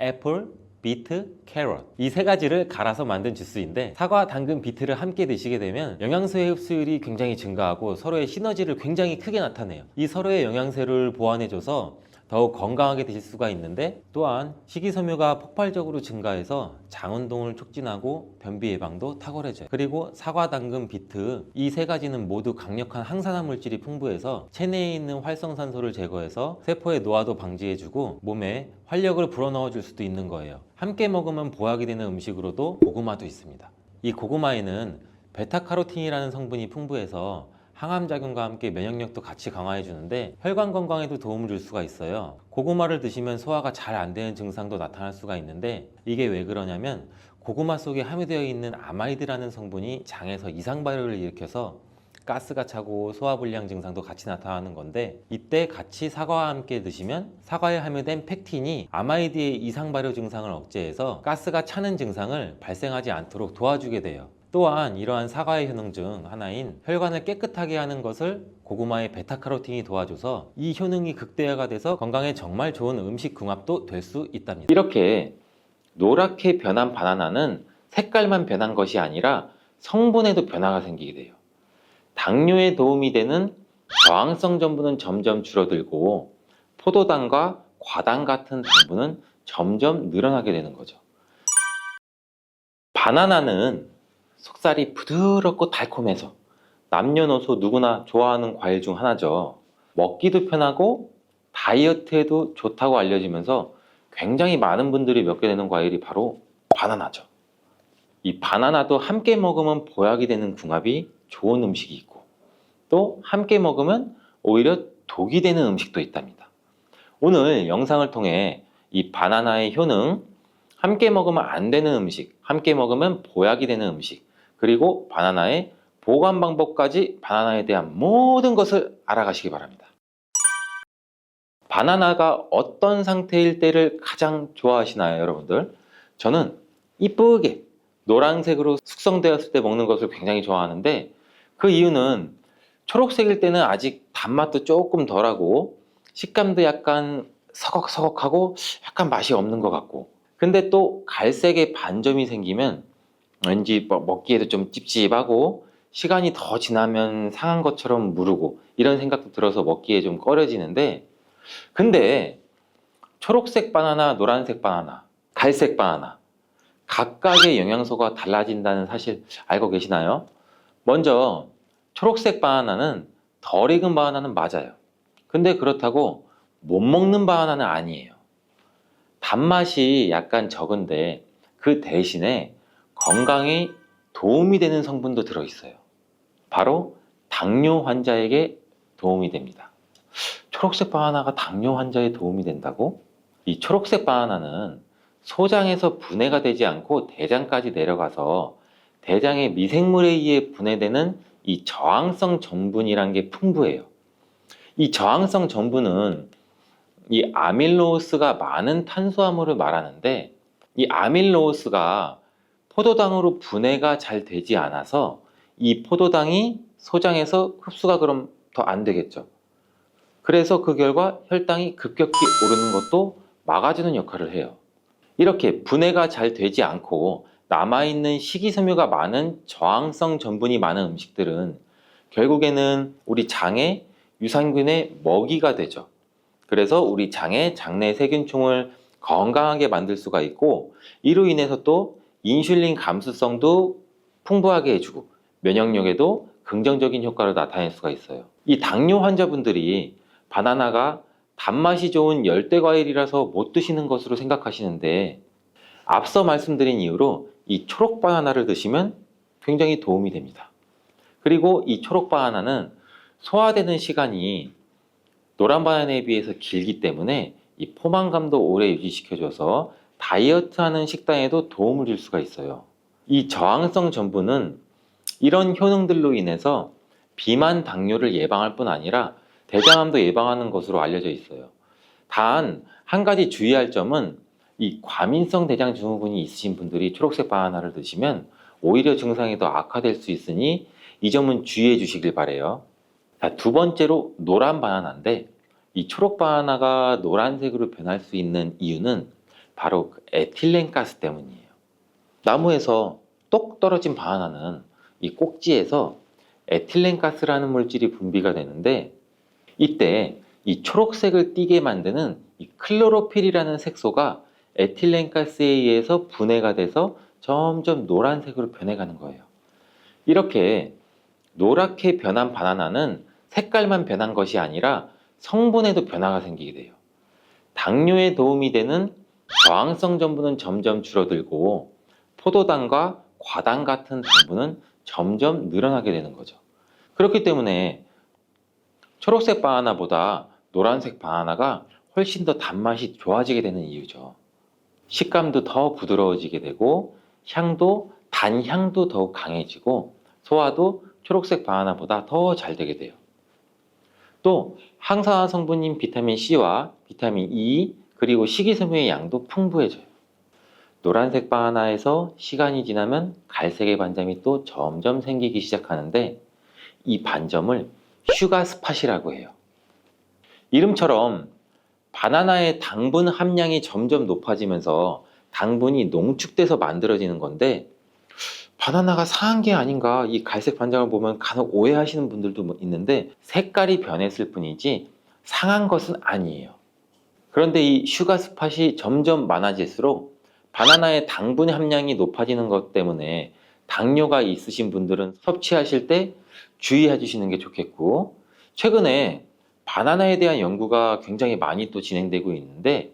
애플, 비트, 캐럿 이 세 가지를 갈아서 만든 주스인데, 사과, 당근, 비트를 함께 드시게 되면 영양소의 흡수율이 굉장히 증가하고 서로의 시너지를 굉장히 크게 나타내요. 이 서로의 영양소를 보완해줘서 더욱 건강하게 드실 수가 있는데, 또한 식이섬유가 폭발적으로 증가해서 장운동을 촉진하고 변비 예방도 탁월해져요. 그리고 사과, 당근, 비트 이 세 가지는 모두 강력한 항산화 물질이 풍부해서 체내에 있는 활성산소를 제거해서 세포의 노화도 방지해주고 몸에 활력을 불어넣어 줄 수도 있는 거예요. 함께 먹으면 보약이 되는 음식으로도 고구마도 있습니다. 이 고구마에는 베타카로틴이라는 성분이 풍부해서 항암작용과 함께 면역력도 같이 강화해 주는데 혈관 건강에도 도움을 줄 수가 있어요. 고구마를 드시면 소화가 잘 안 되는 증상도 나타날 수가 있는데, 이게 왜 그러냐면 고구마 속에 함유되어 있는 아마이드라는 성분이 장에서 이상 발효를 일으켜서 가스가 차고 소화불량 증상도 같이 나타나는 건데, 이때 같이 사과와 함께 드시면 사과에 함유된 펙틴이 아마이드의 이상 발효 증상을 억제해서 가스가 차는 증상을 발생하지 않도록 도와주게 돼요. 또한 이러한 사과의 효능 중 하나인 혈관을 깨끗하게 하는 것을 고구마의 베타카로틴이 도와줘서 이 효능이 극대화가 돼서 건강에 정말 좋은 음식 궁합도 될 수 있답니다. 이렇게 노랗게 변한 바나나는 색깔만 변한 것이 아니라 성분에도 변화가 생기게 돼요. 당뇨에 도움이 되는 저항성 전분은 점점 줄어들고 포도당과 과당 같은 당분은 점점 늘어나게 되는 거죠. 바나나는 속살이 부드럽고 달콤해서 남녀노소 누구나 좋아하는 과일 중 하나죠. 먹기도 편하고 다이어트에도 좋다고 알려지면서 굉장히 많은 분들이 먹게 되는 과일이 바로 바나나죠. 이 바나나도 함께 먹으면 보약이 되는 궁합이 좋은 음식이 있고, 또 함께 먹으면 오히려 독이 되는 음식도 있답니다. 오늘 영상을 통해 이 바나나의 효능, 함께 먹으면 안 되는 음식, 함께 먹으면 보약이 되는 음식, 그리고 바나나의 보관 방법까지 바나나에 대한 모든 것을 알아가시기 바랍니다. 바나나가 어떤 상태일 때를 가장 좋아하시나요, 여러분들? 저는 이쁘게 노란색으로 숙성되었을 때 먹는 것을 굉장히 좋아하는데, 그 이유는 초록색일 때는 아직 단맛도 조금 덜하고 식감도 약간 서걱서걱하고 약간 맛이 없는 것 같고, 근데 또 갈색의 반점이 생기면 왠지 먹기에도 좀 찝찝하고 시간이 더 지나면 상한 것처럼 무르고 이런 생각도 들어서 먹기에 좀 꺼려지는데, 근데 초록색 바나나, 노란색 바나나, 갈색 바나나 각각의 영양소가 달라진다는 사실 알고 계시나요? 먼저 초록색 바나나는 덜 익은 바나나는 맞아요. 근데 그렇다고 못 먹는 바나나는 아니에요. 단맛이 약간 적은데 그 대신에 건강에 도움이 되는 성분도 들어있어요. 바로 당뇨 환자에게 도움이 됩니다. 초록색 바나나가 당뇨 환자에 도움이 된다고? 이 초록색 바나나는 소장에서 분해가 되지 않고 대장까지 내려가서 대장의 미생물에 의해 분해되는 이 저항성 전분이란 게 풍부해요. 이 저항성 전분은 이 아밀로스가 많은 탄수화물을 말하는데, 이 아밀로스가 포도당으로 분해가 잘 되지 않아서 이 포도당이 소장에서 흡수가 그럼 더 안 되겠죠. 그래서 그 결과 혈당이 급격히 오르는 것도 막아주는 역할을 해요. 이렇게 분해가 잘 되지 않고 남아있는 식이섬유가 많은 저항성 전분이 많은 음식들은 결국에는 우리 장에 유산균의 먹이가 되죠. 그래서 우리 장의 장내 세균총을 건강하게 만들 수가 있고, 이로 인해서 또 인슐린 감수성도 풍부하게 해주고 면역력에도 긍정적인 효과를 나타낼 수가 있어요. 이 당뇨 환자분들이 바나나가 단맛이 좋은 열대과일이라서 못 드시는 것으로 생각하시는데, 앞서 말씀드린 이유로 이 초록 바나나를 드시면 굉장히 도움이 됩니다. 그리고 이 초록 바나나는 소화되는 시간이 노란 바나나에 비해서 길기 때문에 이 포만감도 오래 유지시켜줘서 다이어트하는 식단에도 도움을 줄 수가 있어요. 이 저항성 전분은 이런 효능들로 인해서 비만 당뇨를 예방할 뿐 아니라 대장암도 예방하는 것으로 알려져 있어요. 단 한 가지 주의할 점은, 이 과민성 대장 증후군이 있으신 분들이 초록색 바나나를 드시면 오히려 증상이 더 악화될 수 있으니 이 점은 주의해 주시길 바래요. 자, 두 번째로 노란 바나나인데, 이 초록 바나나가 노란색으로 변할 수 있는 이유는 바로 그 에틸렌 가스 때문이에요. 나무에서 똑 떨어진 바나나는 이 꼭지에서 에틸렌 가스라는 물질이 분비가 되는데, 이때 이 초록색을 띠게 만드는 이 클로로필이라는 색소가 에틸렌 가스에 의해서 분해가 돼서 점점 노란색으로 변해가는 거예요. 이렇게 노랗게 변한 바나나는 색깔만 변한 것이 아니라 성분에도 변화가 생기게 돼요. 당뇨에 도움이 되는 저항성 전분은 점점 줄어들고 포도당과 과당 같은 당분은 점점 늘어나게 되는 거죠. 그렇기 때문에 초록색 바나나보다 노란색 바나나가 훨씬 더 단맛이 좋아지게 되는 이유죠. 식감도 더 부드러워지게 되고 단향도 더욱 강해지고 소화도 초록색 바나나보다 더 잘 되게 돼요. 또 항산화 성분인 비타민 C와 비타민 E 그리고 식이섬유의 양도 풍부해져요. 노란색 바나나에서 시간이 지나면 갈색의 반점이 또 점점 생기기 시작하는데, 이 반점을 슈가 스팟이라고 해요. 이름처럼 바나나의 당분 함량이 점점 높아지면서 당분이 농축돼서 만들어지는 건데, 바나나가 상한 게 아닌가, 이 갈색 반점을 보면 간혹 오해하시는 분들도 있는데 색깔이 변했을 뿐이지 상한 것은 아니에요. 그런데 이 슈가 스팟이 점점 많아질수록 바나나의 당분 함량이 높아지는 것 때문에 당뇨가 있으신 분들은 섭취하실 때 주의해 주시는 게 좋겠고, 최근에 바나나에 대한 연구가 굉장히 많이 또 진행되고 있는데,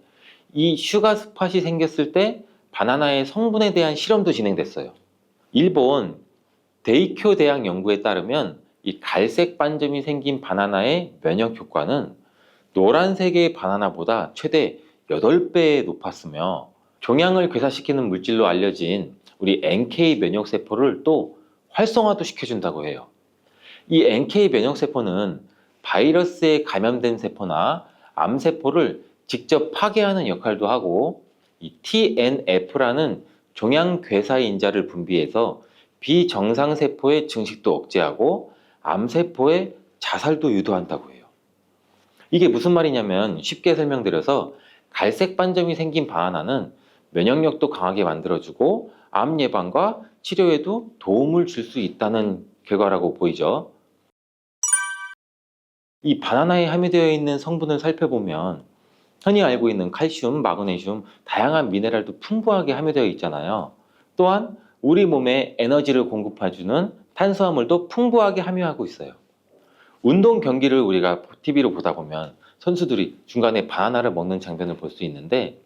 이 슈가 스팟이 생겼을 때 바나나의 성분에 대한 실험도 진행됐어요. 일본 데이쿄 대학 연구에 따르면 이 갈색 반점이 생긴 바나나의 면역 효과는 노란색의 바나나보다 최대 8배 높았으며, 종양을 괴사시키는 물질로 알려진 우리 NK 면역세포를 또 활성화도 시켜준다고 해요. 이 NK 면역세포는 바이러스에 감염된 세포나 암세포를 직접 파괴하는 역할도 하고, 이 TNF라는 종양괴사인자를 분비해서 비정상세포의 증식도 억제하고 암세포의 자살도 유도한다고 해요. 이게 무슨 말이냐면, 쉽게 설명드려서 갈색 반점이 생긴 바나나는 면역력도 강하게 만들어주고 암 예방과 치료에도 도움을 줄 수 있다는 결과라고 보이죠. 이 바나나에 함유되어 있는 성분을 살펴보면 흔히 알고 있는 칼슘, 마그네슘, 다양한 미네랄도 풍부하게 함유되어 있잖아요. 또한 우리 몸에 에너지를 공급해주는 탄수화물도 풍부하게 함유하고 있어요. 운동 경기를 우리가 TV로 보다 보면 선수들이 중간에 바나나를 먹는 장면을 볼 수 있는데,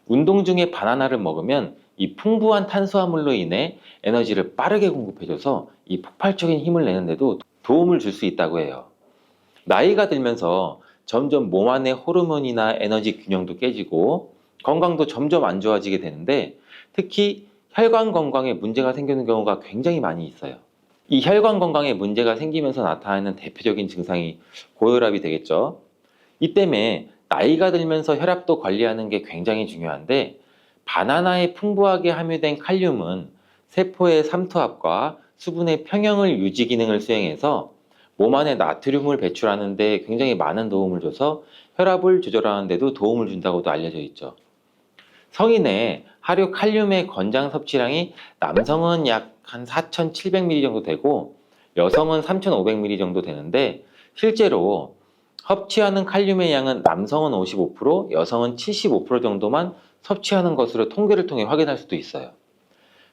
운동 중에 바나나를 먹으면 이 풍부한 탄수화물로 인해 에너지를 빠르게 공급해줘서 이 폭발적인 힘을 내는데도 도움을 줄 수 있다고 해요. 나이가 들면서 점점 몸 안의 호르몬이나 에너지 균형도 깨지고 건강도 점점 안 좋아지게 되는데 특히 혈관 건강에 문제가 생기는 경우가 굉장히 많이 있어요. 이 혈관 건강에 문제가 생기면서 나타나는 대표적인 증상이 고혈압이 되겠죠. 이 때문에 나이가 들면서 혈압도 관리하는 게 굉장히 중요한데 바나나에 풍부하게 함유된 칼륨은 세포의 삼투압과 수분의 평형을 유지 기능을 수행해서 몸 안에 나트륨을 배출하는 데 굉장히 많은 도움을 줘서 혈압을 조절하는 데도 도움을 준다고도 알려져 있죠. 성인의 하루 칼륨의 권장 섭취량이 남성은 약 한 4,700ml 정도 되고 여성은 3,500ml 정도 되는데 실제로 섭취하는 칼륨의 양은 남성은 55%, 여성은 75% 정도만 섭취하는 것으로 통계를 통해 확인할 수도 있어요.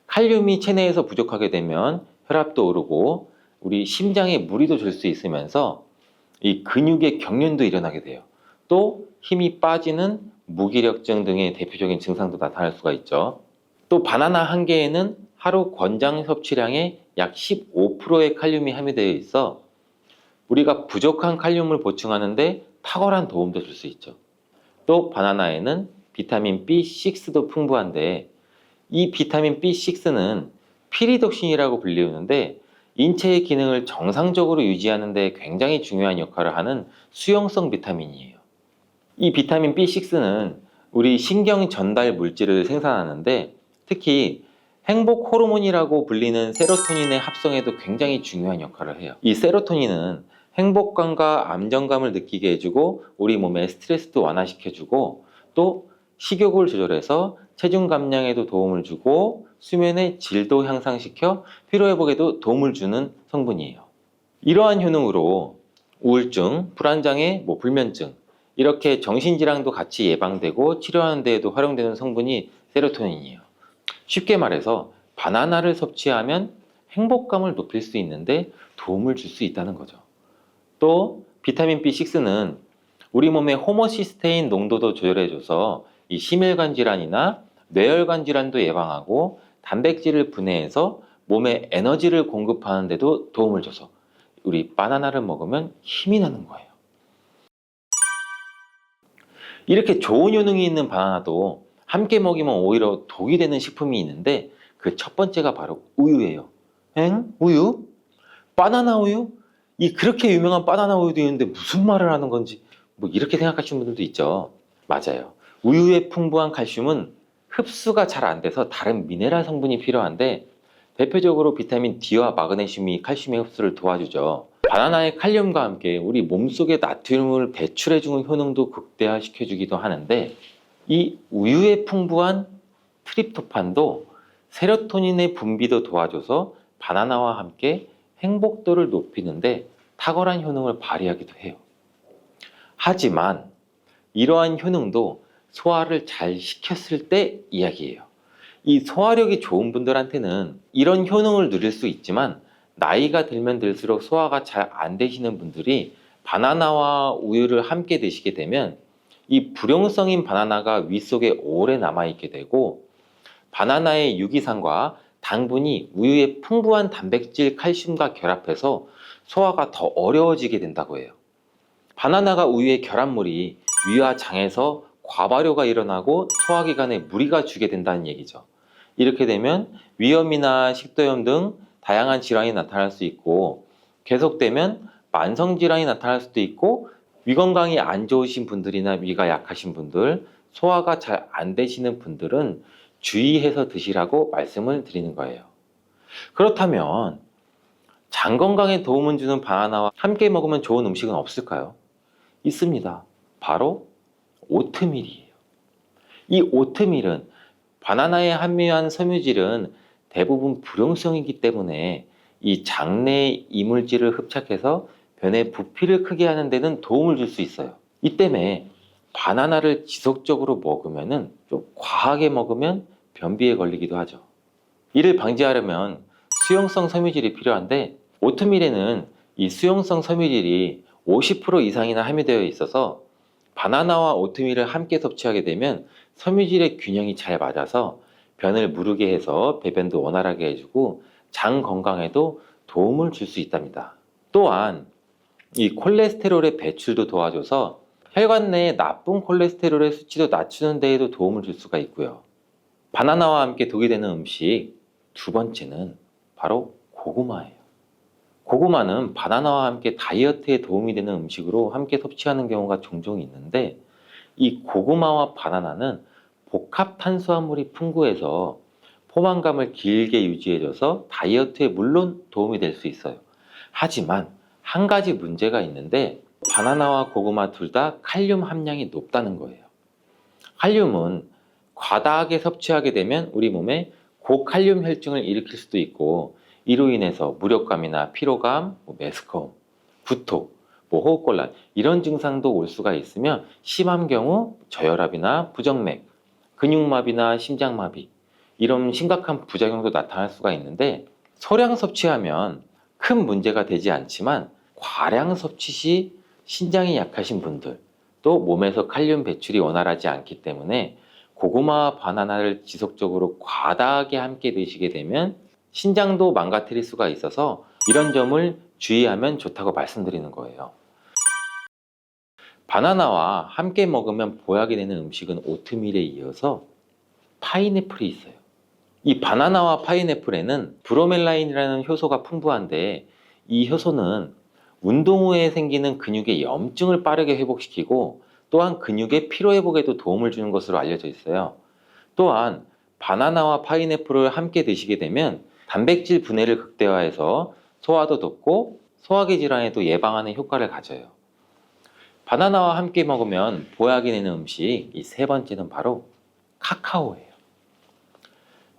칼륨이 체내에서 부족하게 되면 혈압도 오르고 우리 심장에 무리도 줄 수 있으면서 이 근육의 경련도 일어나게 돼요. 또 힘이 빠지는 무기력증 등의 대표적인 증상도 나타날 수가 있죠. 또 바나나 한 개에는 하루 권장 섭취량의 약 15%의 칼륨이 함유되어 있어 우리가 부족한 칼륨을 보충하는데 탁월한 도움도 줄 수 있죠. 또 바나나에는 비타민 B6도 풍부한데 이 비타민 B6는 피리독신이라고 불리우는데 인체의 기능을 정상적으로 유지하는 데 굉장히 중요한 역할을 하는 수용성 비타민이에요. 이 비타민 B6는 우리 신경 전달 물질을 생산하는데 특히 행복 호르몬이라고 불리는 세로토닌의 합성에도 굉장히 중요한 역할을 해요. 이 세로토닌은 행복감과 안정감을 느끼게 해주고 우리 몸의 스트레스도 완화시켜주고 또 식욕을 조절해서 체중 감량에도 도움을 주고 수면의 질도 향상시켜 피로회복에도 도움을 주는 성분이에요. 이러한 효능으로 우울증, 불안장애, 불면증 이렇게 정신질환도 같이 예방되고 치료하는 데에도 활용되는 성분이 세로토닌이에요. 쉽게 말해서 바나나를 섭취하면 행복감을 높일 수 있는데 도움을 줄 수 있다는 거죠. 또 비타민 B6는 우리 몸의 호모시스테인 농도도 조절해줘서 이 심혈관 질환이나 뇌혈관 질환도 예방하고 단백질을 분해해서 몸에 에너지를 공급하는 데도 도움을 줘서 우리 바나나를 먹으면 힘이 나는 거예요. 이렇게 좋은 효능이 있는 바나나도 함께 먹이면 오히려 독이 되는 식품이 있는데 그 첫 번째가 바로 우유예요. 엥? 우유? 바나나 우유? 이 그렇게 유명한 바나나 우유도 있는데 무슨 말을 하는 건지 이렇게 생각하시는 분들도 있죠. 맞아요. 우유에 풍부한 칼슘은 흡수가 잘 안 돼서 다른 미네랄 성분이 필요한데 대표적으로 비타민 D와 마그네슘이 칼슘의 흡수를 도와주죠. 바나나의 칼륨과 함께 우리 몸속에 나트륨을 배출해주는 효능도 극대화시켜주기도 하는데 이 우유에 풍부한 트립토판도 세로토닌의 분비도 도와줘서 바나나와 함께 행복도를 높이는데 탁월한 효능을 발휘하기도 해요. 하지만 이러한 효능도 소화를 잘 시켰을 때 이야기예요. 이 소화력이 좋은 분들한테는 이런 효능을 누릴 수 있지만 나이가 들면 들수록 소화가 잘 안 되시는 분들이 바나나와 우유를 함께 드시게 되면 이 불용성인 바나나가 위 속에 오래 남아있게 되고 바나나의 유기산과 당분이 우유의 풍부한 단백질, 칼슘과 결합해서 소화가 더 어려워지게 된다고 해요. 바나나가 우유의 결합물이 위와 장에서 과발효가 일어나고 소화기관에 무리가 주게 된다는 얘기죠. 이렇게 되면 위염이나 식도염 등 다양한 질환이 나타날 수 있고 계속되면 만성질환이 나타날 수도 있고 위 건강이 안 좋으신 분들이나 위가 약하신 분들, 소화가 잘 안 되시는 분들은 주의해서 드시라고 말씀을 드리는 거예요. 그렇다면 장 건강에 도움을 주는 바나나와 함께 먹으면 좋은 음식은 없을까요? 있습니다. 바로 오트밀이에요. 이 오트밀은 바나나에 함유한 섬유질은 대부분 불용성이기 때문에 이 장내 이물질을 흡착해서 변의 부피를 크게 하는 데는 도움을 줄 수 있어요. 이 때문에 바나나를 지속적으로 먹으면 좀 과하게 먹으면 변비에 걸리기도 하죠. 이를 방지하려면 수용성 섬유질이 필요한데 오트밀에는 이 수용성 섬유질이 50% 이상이나 함유되어 있어서 바나나와 오트밀을 함께 섭취하게 되면 섬유질의 균형이 잘 맞아서 변을 무르게 해서 배변도 원활하게 해주고 장 건강에도 도움을 줄 수 있답니다. 또한 이 콜레스테롤의 배출도 도와줘서 혈관 내의 나쁜 콜레스테롤의 수치도 낮추는 데에도 도움을 줄 수가 있고요. 바나나와 함께 독이 되는 음식 두 번째는 바로 고구마예요. 고구마는 바나나와 함께 다이어트에 도움이 되는 음식으로 함께 섭취하는 경우가 종종 있는데, 이 고구마와 바나나는 복합 탄수화물이 풍부해서 포만감을 길게 유지해줘서 다이어트에 물론 도움이 될 수 있어요. 하지만 한 가지 문제가 있는데, 바나나와 고구마 둘 다 칼륨 함량이 높다는 거예요. 칼륨은 과다하게 섭취하게 되면 우리 몸에 고칼륨 혈증을 일으킬 수도 있고, 이로 인해서 무력감이나 피로감, 메스꺼움, 구토, 호흡곤란 이런 증상도 올 수가 있으며, 심한 경우 저혈압이나 부정맥, 근육마비나 심장마비 이런 심각한 부작용도 나타날 수가 있는데, 소량 섭취하면 큰 문제가 되지 않지만 과량 섭취 시 신장이 약하신 분들, 또 몸에서 칼륨 배출이 원활하지 않기 때문에 고구마와 바나나를 지속적으로 과다하게 함께 드시게 되면 신장도 망가뜨릴 수가 있어서 이런 점을 주의하면 좋다고 말씀드리는 거예요. 바나나와 함께 먹으면 보약이 되는 음식은 오트밀에 이어서 파인애플이 있어요. 이 바나나와 파인애플에는 브로멜라인이라는 효소가 풍부한데, 이 효소는 운동 후에 생기는 근육의 염증을 빠르게 회복시키고, 또한 근육의 피로 회복에도 도움을 주는 것으로 알려져 있어요. 또한 바나나와 파인애플을 함께 드시게 되면 단백질 분해를 극대화해서 소화도 돕고 소화기 질환에도 예방하는 효과를 가져요. 바나나와 함께 먹으면 보약이 되는 음식 이 세 번째는 바로 카카오예요.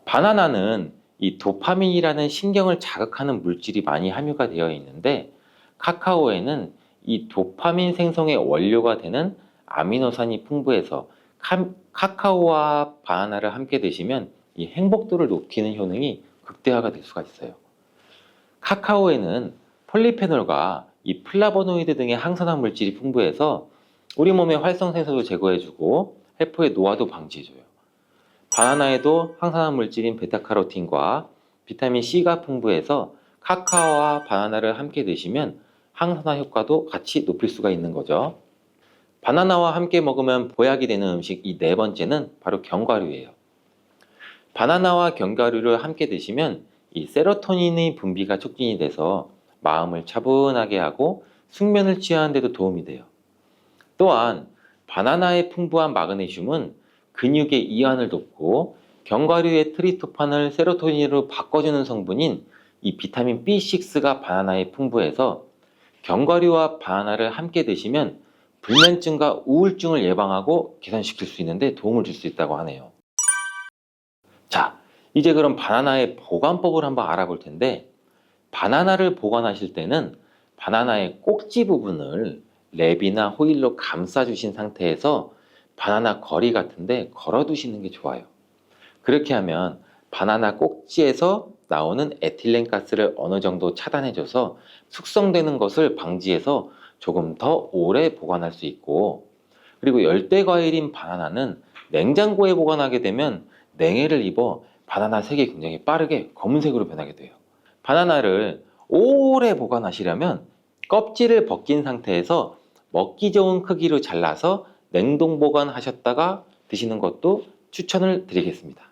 바나나는 이 도파민이라는 신경을 자극하는 물질이 많이 함유가 되어 있는데, 카카오에는 이 도파민 생성의 원료가 되는 아미노산이 풍부해서 카카오와 바나나를 함께 드시면 이 행복도를 높이는 효능이 극대화가 될 수가 있어요. 카카오에는 폴리페놀과 이 플라보노이드 등의 항산화 물질이 풍부해서 우리 몸의 활성산소도 제거해주고 세포의 노화도 방지해줘요. 바나나에도 항산화 물질인 베타카로틴과 비타민 C가 풍부해서 카카오와 바나나를 함께 드시면 항산화 효과도 같이 높일 수가 있는 거죠. 바나나와 함께 먹으면 보약이 되는 음식 이 네 번째는 바로 견과류예요. 바나나와 견과류를 함께 드시면 이 세로토닌의 분비가 촉진이 돼서 마음을 차분하게 하고 숙면을 취하는 데도 도움이 돼요. 또한 바나나의 풍부한 마그네슘은 근육의 이완을 돕고, 견과류의 트리토판을 세로토닌으로 바꿔주는 성분인 이 비타민 B6가 바나나에 풍부해서 견과류와 바나나를 함께 드시면 불면증과 우울증을 예방하고 개선시킬 수 있는데 도움을 줄 수 있다고 하네요. 자, 이제 그럼 바나나의 보관법을 한번 알아볼 텐데, 바나나를 보관하실 때는 바나나의 꼭지 부분을 랩이나 호일로 감싸주신 상태에서 바나나 거리 같은데 걸어두시는 게 좋아요. 그렇게 하면 바나나 꼭지에서 나오는 에틸렌 가스를 어느 정도 차단해줘서 숙성되는 것을 방지해서 조금 더 오래 보관할 수 있고, 그리고 열대 과일인 바나나는 냉장고에 보관하게 되면 냉해를 입어 바나나 색이 굉장히 빠르게 검은색으로 변하게 돼요. 바나나를 오래 보관하시려면 껍질을 벗긴 상태에서 먹기 좋은 크기로 잘라서 냉동 보관하셨다가 드시는 것도 추천을 드리겠습니다.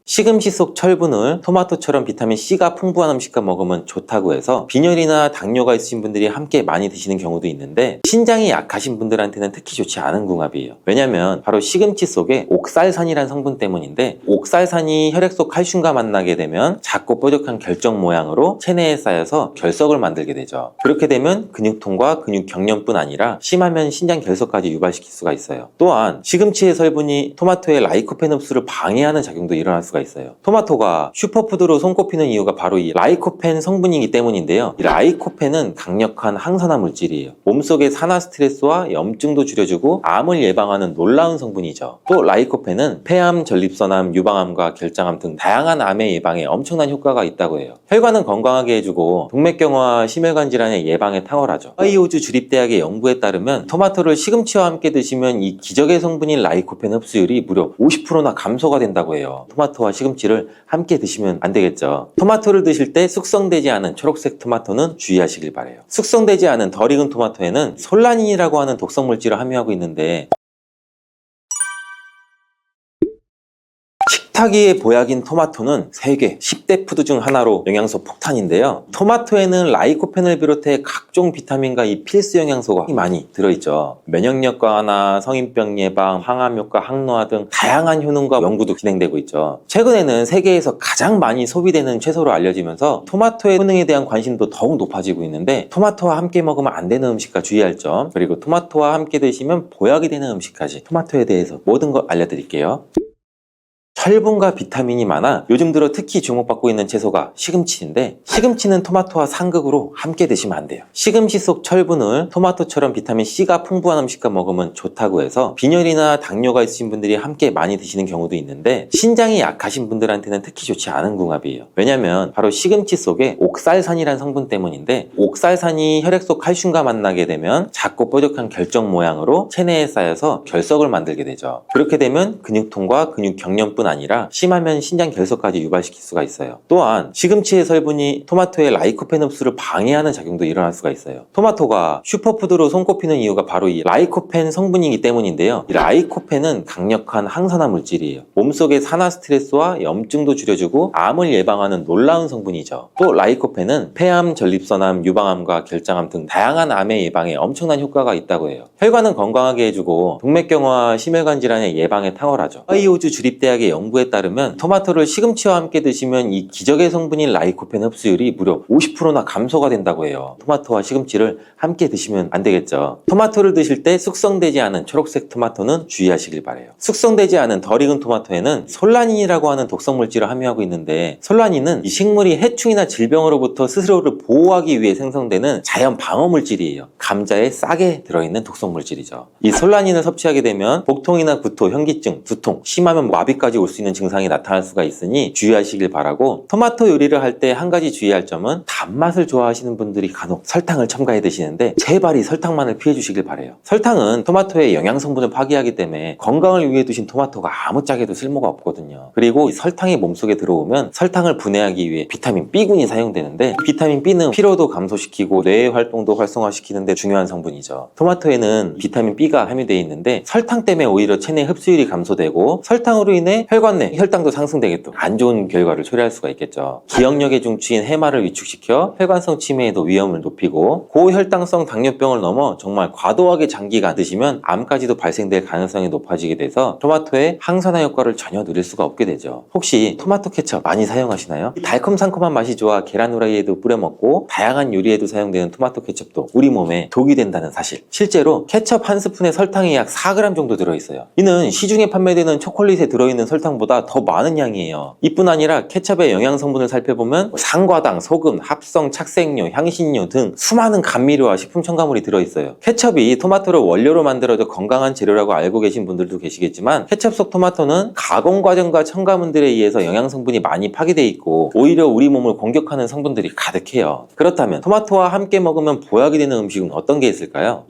시금치 속 철분을 토마토처럼 비타민 C가 풍부한 음식과 먹으면 좋다고 해서 빈혈이나 당뇨가 있으신 분들이 함께 많이 드시는 경우도 있는데, 신장이 약하신 분들한테는 특히 좋지 않은 궁합이에요. 왜냐면 바로 시금치 속에 옥살산이라는 성분 때문인데, 옥살산이 혈액 속 칼슘과 만나게 되면 작고 뾰족한 결정 모양으로 체내에 쌓여서 결석을 만들게 되죠. 그렇게 되면 근육통과 근육 경련뿐 아니라 심하면 신장 결석까지 유발시킬 수가 있어요. 또한 시금치의 성분이 토마토의 라이코펜 흡수를 방해하는 작용도 일어날 수가 있어요. 토마토가 슈퍼푸드로 손꼽히는 이유가 바로 이 라이코펜 성분이기 때문인데요. 이 라이코펜은 강력한 항산화 물질이에요. 몸속의 산화 스트레스와 염증도 줄여주고 암을 예방하는 놀라운 성분이죠. 또 라이코펜은 폐암, 전립선암, 유방암과 결장암 등 다양한 암의 예방에 엄청난 효과가 있다고 해요. 혈관은 건강하게 해주고 동맥경화와 심혈관 질환의 예방에 탁월하죠. 하와이호주 주립대학의 연구에 따르면 토마토를 시금치와 함께 드시면 이 기적의 성분인 라이코펜 흡수율이 무려 50%나 감소가 된다고 해요. 토마토와 토마토와 시금치를 함께 드시면 안 되겠죠. 토마토를 드실 때 숙성되지 않은 초록색 토마토는 주의하시길 바래요. 숙성되지 않은 덜 익은 토마토에는 솔라닌이라고 하는 독성 물질을 함유하고 있는데 식탁위의 보약인 토마토는 세계 10대 푸드 중 하나로 영양소 폭탄인데요. 토마토에는 라이코펜을 비롯해 각종 비타민과 이 필수 영양소가 많이 들어있죠. 면역력 강화나 성인병 예방, 항암 효과, 항노화 등 다양한 효능과 연구도 진행되고 있죠. 최근에는 세계에서 가장 많이 소비되는 채소로 알려지면서 토마토의 효능에 대한 관심도 더욱 높아지고 있는데 토마토와 함께 먹으면 안 되는 음식과 주의할 점, 그리고 토마토와 함께 드시면 보약이 되는 음식까지 토마토에 대해서 모든 걸 알려드릴게요. 철분과 비타민이 많아 요즘 들어 특히 주목받고 있는 채소가 시금치인데 시금치는 토마토와 상극으로 함께 드시면 안 돼요. 시금치 속 철분을 토마토처럼 비타민 C가 풍부한 음식과 먹으면 좋다고 해서 빈혈이나 당뇨가 있으신 분들이 함께 많이 드시는 경우도 있는데 신장이 약하신 분들한테는 특히 좋지 않은 궁합이에요. 왜냐면 바로 시금치 속에 옥살산이라는 성분 때문인데 옥살산이 혈액 속 칼슘과 만나게 되면 작고 뾰족한 결정 모양으로 체내에 쌓여서 결석을 만들게 되죠. 그렇게 되면 근육통과 근육 경련뿐 아니라 심하면 신장 결석까지 유발시킬 수가 있어요. 또한 시금치의 성분이 토마토의 라이코펜 흡수를 방해하는 작용도 일어날 수가 있어요. 토마토가 슈퍼푸드로 손꼽히는 이유가 바로 이 라이코펜 성분이기 때문인데요. 이 라이코펜은 강력한 항산화 물질이에요. 몸속의 산화 스트레스와 염증도 줄여주고 암을 예방하는 놀라운 성분이죠. 또 라이코펜은 폐암, 전립선암, 유방암과 결장암 등 다양한 암의 예방에 엄청난 효과가 있다고 해요. 혈관은 건강하게 해주고 동맥경화와 심혈관 질환의 예방에 탁월하죠. 하이오즈 주립대학의 연구에 따르면 토마토를 시금치와 함께 드시면 이 기적의 성분인 라이코펜 흡수율이 무려 50%나 감소가 된다고 해요. 토마토와 시금치를 함께 드시면 안 되겠죠. 토마토를 드실 때 숙성되지 않은 초록색 토마토는 주의하시길 바래요. 숙성되지 않은 덜 익은 토마토에는 솔라닌이라고 하는 독성 물질을 함유하고 있는데 솔라닌은 이 식물이 해충이나 질병으로부터 스스로를 보호하기 위해 생성되는 자연 방어 물질이에요. 감자에 싹에 들어있는 독성 물질이죠. 이 솔라닌을 섭취하게 되면 복통이나 구토, 현기증, 두통, 심하면 마비까지 올 수 있는 증상이 나타날 수가 있으니 주의하시길 바라고 토마토 요리를 할 때 한 가지 주의할 점은 단맛을 좋아하시는 분들이 간혹 설탕을 첨가해 드시는데 제발 이 설탕만을 피해 주시길 바래요. 설탕은 토마토의 영양 성분을 파괴하기 때문에 건강을 위해 두신 토마토가 아무짝에도 쓸모가 없거든요. 그리고 이 설탕이 몸속에 들어오면 설탕을 분해하기 위해 비타민 B군이 사용되는데 비타민 B는 피로도 감소시키고 뇌의 활동도 활성화시키는 데 중요한 성분이죠. 토마토에는 비타민 B가 함유되어 있는데 설탕 때문에 오히려 체내 흡수율이 감소되고 설탕으로 인해 혈관 내 혈당도 상승되게 또 안 좋은 결과를 초래할 수가 있겠죠. 기억력의 중추인 해마를 위축시켜 혈관성 치매에도 위험을 높이고 고혈당성 당뇨병을 넘어 정말 과도하게 장기간 드시면 암까지도 발생될 가능성이 높아지게 돼서 토마토의 항산화 효과를 전혀 누릴 수가 없게 되죠. 혹시 토마토 케첩 많이 사용하시나요? 달콤상콤한 맛이 좋아 계란 후라이에도 뿌려 먹고 다양한 요리에도 사용되는 토마토 케첩도 우리 몸에 독이 된다는 사실. 실제로 케첩 한 스푼에 설탕이 약 4g 정도 들어있어요. 이는 시중에 판매되는 초콜릿에 들어있는 설탕보다 더 많은 양이에요. 이뿐 아니라 케첩의 영양 성분을 살펴보면 상과당, 소금, 합성, 착색료, 향신료 등 수많은 감미료와 식품 첨가물이 들어있어요. 케첩이 토마토를 원료로 만들어져 건강한 재료라고 알고 계신 분들도 계시겠지만 케첩 속 토마토는 가공 과정과 첨가물들에 의해서 영양 성분이 많이 파괴되어 있고 오히려 우리 몸을 공격하는 성분들이 가득해요. 그렇다면 토마토와 함께 먹으면 보약이 되는 음식은 어떤 게 있을까요?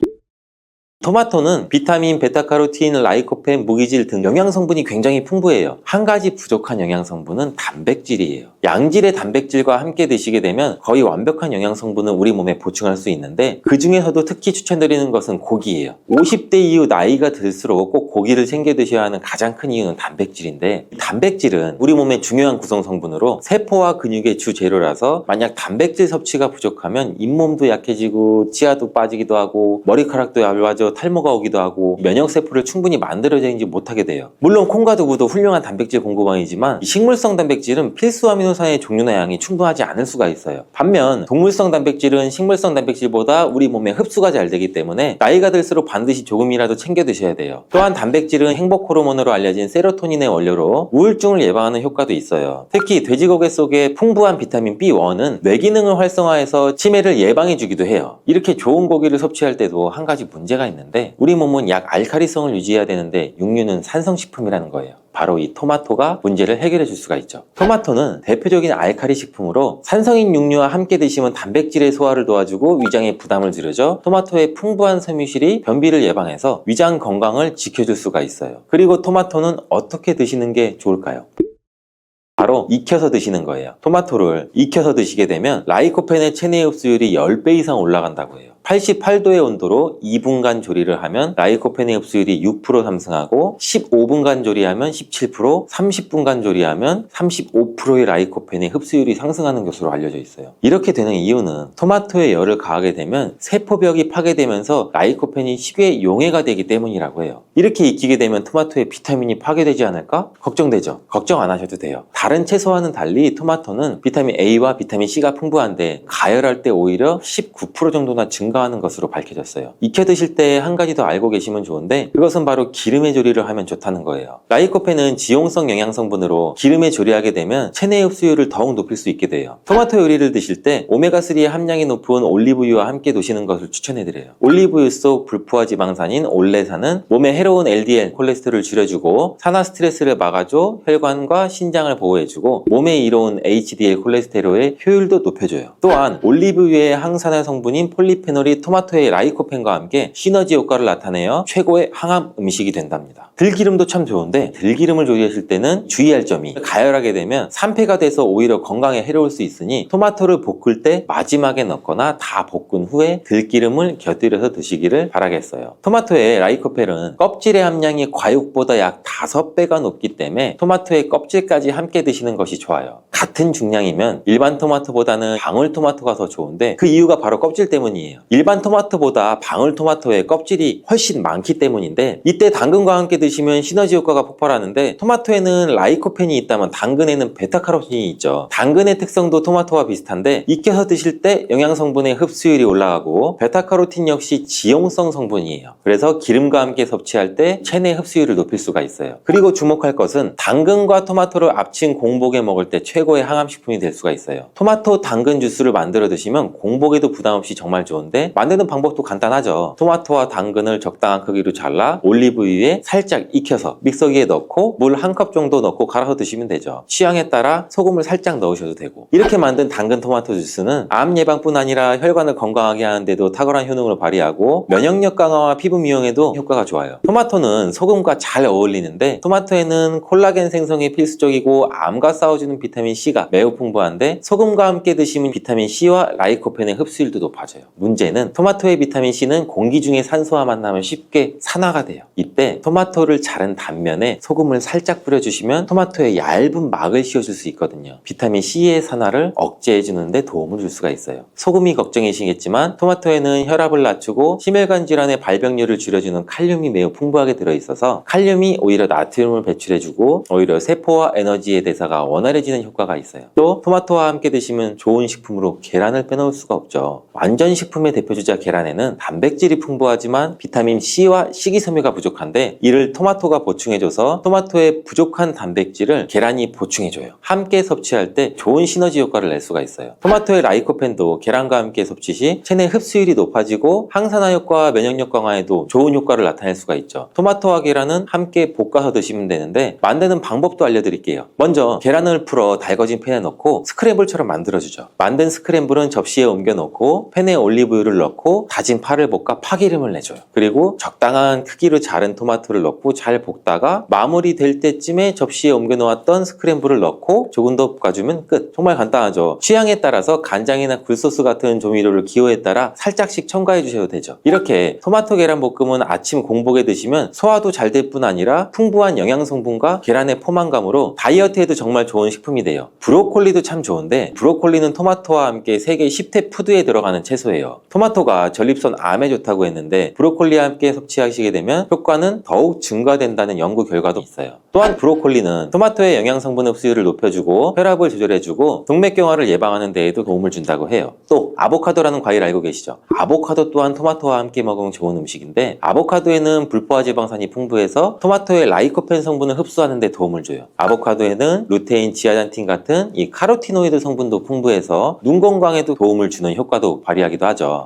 토마토는 비타민, 베타카로틴, 라이코펜, 무기질 등 영양 성분이 굉장히 풍부해요. 한 가지 부족한 영양 성분은 단백질이에요. 양질의 단백질과 함께 드시게 되면 거의 완벽한 영양 성분을 우리 몸에 보충할 수 있는데 그 중에서도 특히 추천드리는 것은 고기예요. 50대 이후 나이가 들수록 꼭 고기를 챙겨 드셔야 하는 가장 큰 이유는 단백질인데 단백질은 우리 몸의 중요한 구성 성분으로 세포와 근육의 주 재료라서 만약 단백질 섭취가 부족하면 잇몸도 약해지고 치아도 빠지기도 하고 머리카락도 얇아져 탈모가 오기도 하고 면역세포를 충분히 만들어내지 못하게 돼요. 물론 콩과 두부도 훌륭한 단백질 공급원이지만 식물성 단백질은 필수 아미노산의 종류나 양이 충분하지 않을 수가 있어요. 반면 동물성 단백질은 식물성 단백질보다 우리 몸에 흡수가 잘 되기 때문에 나이가 들수록 반드시 조금이라도 챙겨 드셔야 돼요. 또한 단백질은 행복 호르몬으로 알려진 세로토닌의 원료로 우울증을 예방하는 효과도 있어요. 특히 돼지고기 속에 풍부한 비타민 B1은 뇌 기능을 활성화해서 치매를 예방해 주기도 해요. 이렇게 좋은 고기를 섭취할 때도 한 가지 문제가 있는데 우리 몸은 약 알칼리성을 유지해야 되는데 육류는 산성식품이라는 거예요. 바로 이 토마토가 문제를 해결해 줄 수가 있죠. 토마토는 대표적인 알칼리 식품으로 산성인 육류와 함께 드시면 단백질의 소화를 도와주고 위장에 부담을 줄여줘 토마토의 풍부한 섬유실이 변비를 예방해서 위장 건강을 지켜줄 수가 있어요. 그리고 토마토는 어떻게 드시는 게 좋을까요? 바로 익혀서 드시는 거예요. 토마토를 익혀서 드시게 되면 라이코펜의 체내 흡수율이 10배 이상 올라간다고 해요. 88도의 온도로 2분간 조리를 하면 라이코펜의 흡수율이 6% 상승하고 15분간 조리하면 17%, 30분간 조리하면 35%의 라이코펜의 흡수율이 상승하는 것으로 알려져 있어요. 이렇게 되는 이유는 토마토에 열을 가하게 되면 세포벽이 파괴되면서 라이코펜이 쉽게 용해가 되기 때문이라고 해요. 이렇게 익히게 되면 토마토의 비타민이 파괴되지 않을까? 걱정되죠? 걱정 안 하셔도 돼요. 다른 채소와는 달리 토마토는 비타민 A와 비타민 C가 풍부한데 가열할 때 오히려 19% 정도나 증가하는 것으로 밝혀졌어요. 익혀 드실 때 한 가지 더 알고 계시면 좋은데 그것은 바로 기름에 조리를 하면 좋다는 거예요. 라이코펜은 지용성 영양 성분으로 기름에 조리하게 되면 체내 흡수율을 더욱 높일 수 있게 돼요. 토마토 요리를 드실 때 오메가3의 함량이 높은 올리브유와 함께 드시는 것을 추천해드려요. 올리브유 속 불포화 지방산인 올레산은 몸에 해로운 LDL 콜레스테롤을 줄여주고 산화 스트레스를 막아줘 혈관과 신장을 보호해주고 몸에 이로운 HDL 콜레스테롤의 효율도 높여줘요. 또한 올리브유의 항산화 성분인 폴리페놀이 토마토의 라이코펜과 함께 시너지 효과를 나타내어 최고의 항암 음식이 된답니다. 들기름도 참 좋은데 들기름을 조리하실 때는 주의할 점이 가열하게 되면 산패가 돼서 오히려 건강에 해로울 수 있으니 토마토를 볶을 때 마지막에 넣거나 다 볶은 후에 들기름을 곁들여서 드시기를 바라겠어요. 토마토의 라이코펜은 껍질의 함량이 과육보다 약 5배가 높기 때문에 토마토의 껍질까지 함께 드시는 것이 좋아요. 같은 중량이면 일반 토마토보다는 방울토마토가 더 좋은데 그 이유가 바로 껍질 때문이에요. 일반 토마토보다 방울토마토의 껍질이 훨씬 많기 때문인데 이때 당근과 함께 드시면 시너지 효과가 폭발하는데 토마토에는 라이코펜이 있다면 당근에는 베타카로틴이 있죠. 당근의 특성도 토마토와 비슷한데 익혀서 드실 때 영양성분의 흡수율이 올라가고 베타카로틴 역시 지용성 성분이에요. 그래서 기름과 함께 섭취할 때 체내 흡수율을 높일 수가 있어요. 그리고 주목할 것은 당근과 토마토를 합친 공복에 먹을 때 최고의 항암식품이 될 수가 있어요. 토마토 당근 주스를 만들어 드시면 공복에도 부담 없이 정말 좋은데 만드는 방법도 간단하죠. 토마토와 당근을 적당한 크기로 잘라 올리브유에 살짝 익혀서 믹서기에 넣고 물 1컵 정도 넣고 갈아서 드시면 되죠. 취향에 따라 소금을 살짝 넣으셔도 되고 이렇게 만든 당근 토마토 주스는 암 예방뿐 아니라 혈관을 건강하게 하는데도 탁월한 효능을 발휘하고 면역력 강화와 피부 미용에도 효과가 좋아요. 토마토는 소금과 잘 어울리는데 토마토에는 콜라겐 생성이 필수적이고 암과 싸워주는 비타민 C가 매우 풍부한데 소금과 함께 드시면 비타민 C와 라이코펜의 흡수율도 높아져요. 문제는 토마토의 비타민 C는 공기 중에 산소와 만나면 쉽게 산화가 돼요. 이때 토마토를 자른 단면에 소금을 살짝 뿌려주시면 토마토에 얇은 막을 씌워줄 수 있거든요. 비타민 C의 산화를 억제해주는 데 도움을 줄 수가 있어요. 소금이 걱정이시겠지만 토마토에는 혈압을 낮추고 심혈관 질환의 발병률을 줄여주는 칼륨이 매우 풍부하게 들어있어서 칼륨이 오히려 나트륨을 배출해주고 오히려 세포와 에너지의 대사가 원활해지는 효과가 있어요. 또 토마토와 함께 드시면 좋은 식품으로 계란을 빼놓을 수가 없죠. 완전 식품의 대표주자 계란에는 단백질이 풍부하지만 비타민 C와 식이섬유가 부족한데 이를 토마토가 보충해줘서 토마토의 부족한 단백질을 계란이 보충해줘요. 함께 섭취할 때 좋은 시너지 효과를 낼 수가 있어요. 토마토의 라이코펜도 계란과 함께 섭취 시 체내 흡수율이 높아지고 항산화 효과와 면역력 강화에도 좋은 효과를 나타낼 수가 있죠. 토마토와 계란은 함께 볶아서 드시면 되는데 만드는 방법도 알려드릴게요. 먼저 계란을 풀어 달궈진 팬에 넣고 스크램블처럼 만들어주죠. 만든 스크램블은 접시에 옮겨 놓고 팬에 올리브유를 넣고 다진 파를 볶아 파기름을 내줘요. 그리고 적당한 크기로 자른 토마토를 넣고 잘 볶다가 마무리 될 때쯤에 접시에 옮겨 놓았던 스크램블을 넣고 조금 더 볶아주면 끝. 정말 간단하죠. 취향에 따라서 간장이나 굴소스 같은 조미료를 기호에 따라 살짝씩 첨가해 주셔도 되죠. 이렇게 토마토 계란 볶음은 아침 공복에 드시면 소화도 잘 될 뿐 아니라 풍부한 영양 성분과 계란의 포만감으로 다이어트에도 정말 좋은 식품이 돼요. 브로콜리도 참 좋은데 브로콜리는 토마토와 함께 세계 10대 푸드에 들어가는 채소예요. 토마토가 전립선 암에 좋다고 했는데 브로콜리와 함께 섭취하시게 되면 효과는 더욱 증가된다는 연구 결과도 있어요. 또한 브로콜리는 토마토의 영양 성분 흡수율을 높여주고 혈압을 조절해주고 동맥경화를 예방하는 데에도 도움을 준다고 해요. 또 아보카도라는 과일 알고 계시죠? 아보카도 또한 토마토와 함께 먹으면 좋은 음식인데 아보카도에는 불포화 지방산이 풍부해서 토마토의 라이코펜 성분을 흡수하는 데 도움을 줘요. 아보카도에는 루테인, 지아잔틴 같은 이 카로티노이드 성분도 풍부해서 눈 건강에도 도움을 주는 효과도 발휘하기도 하죠.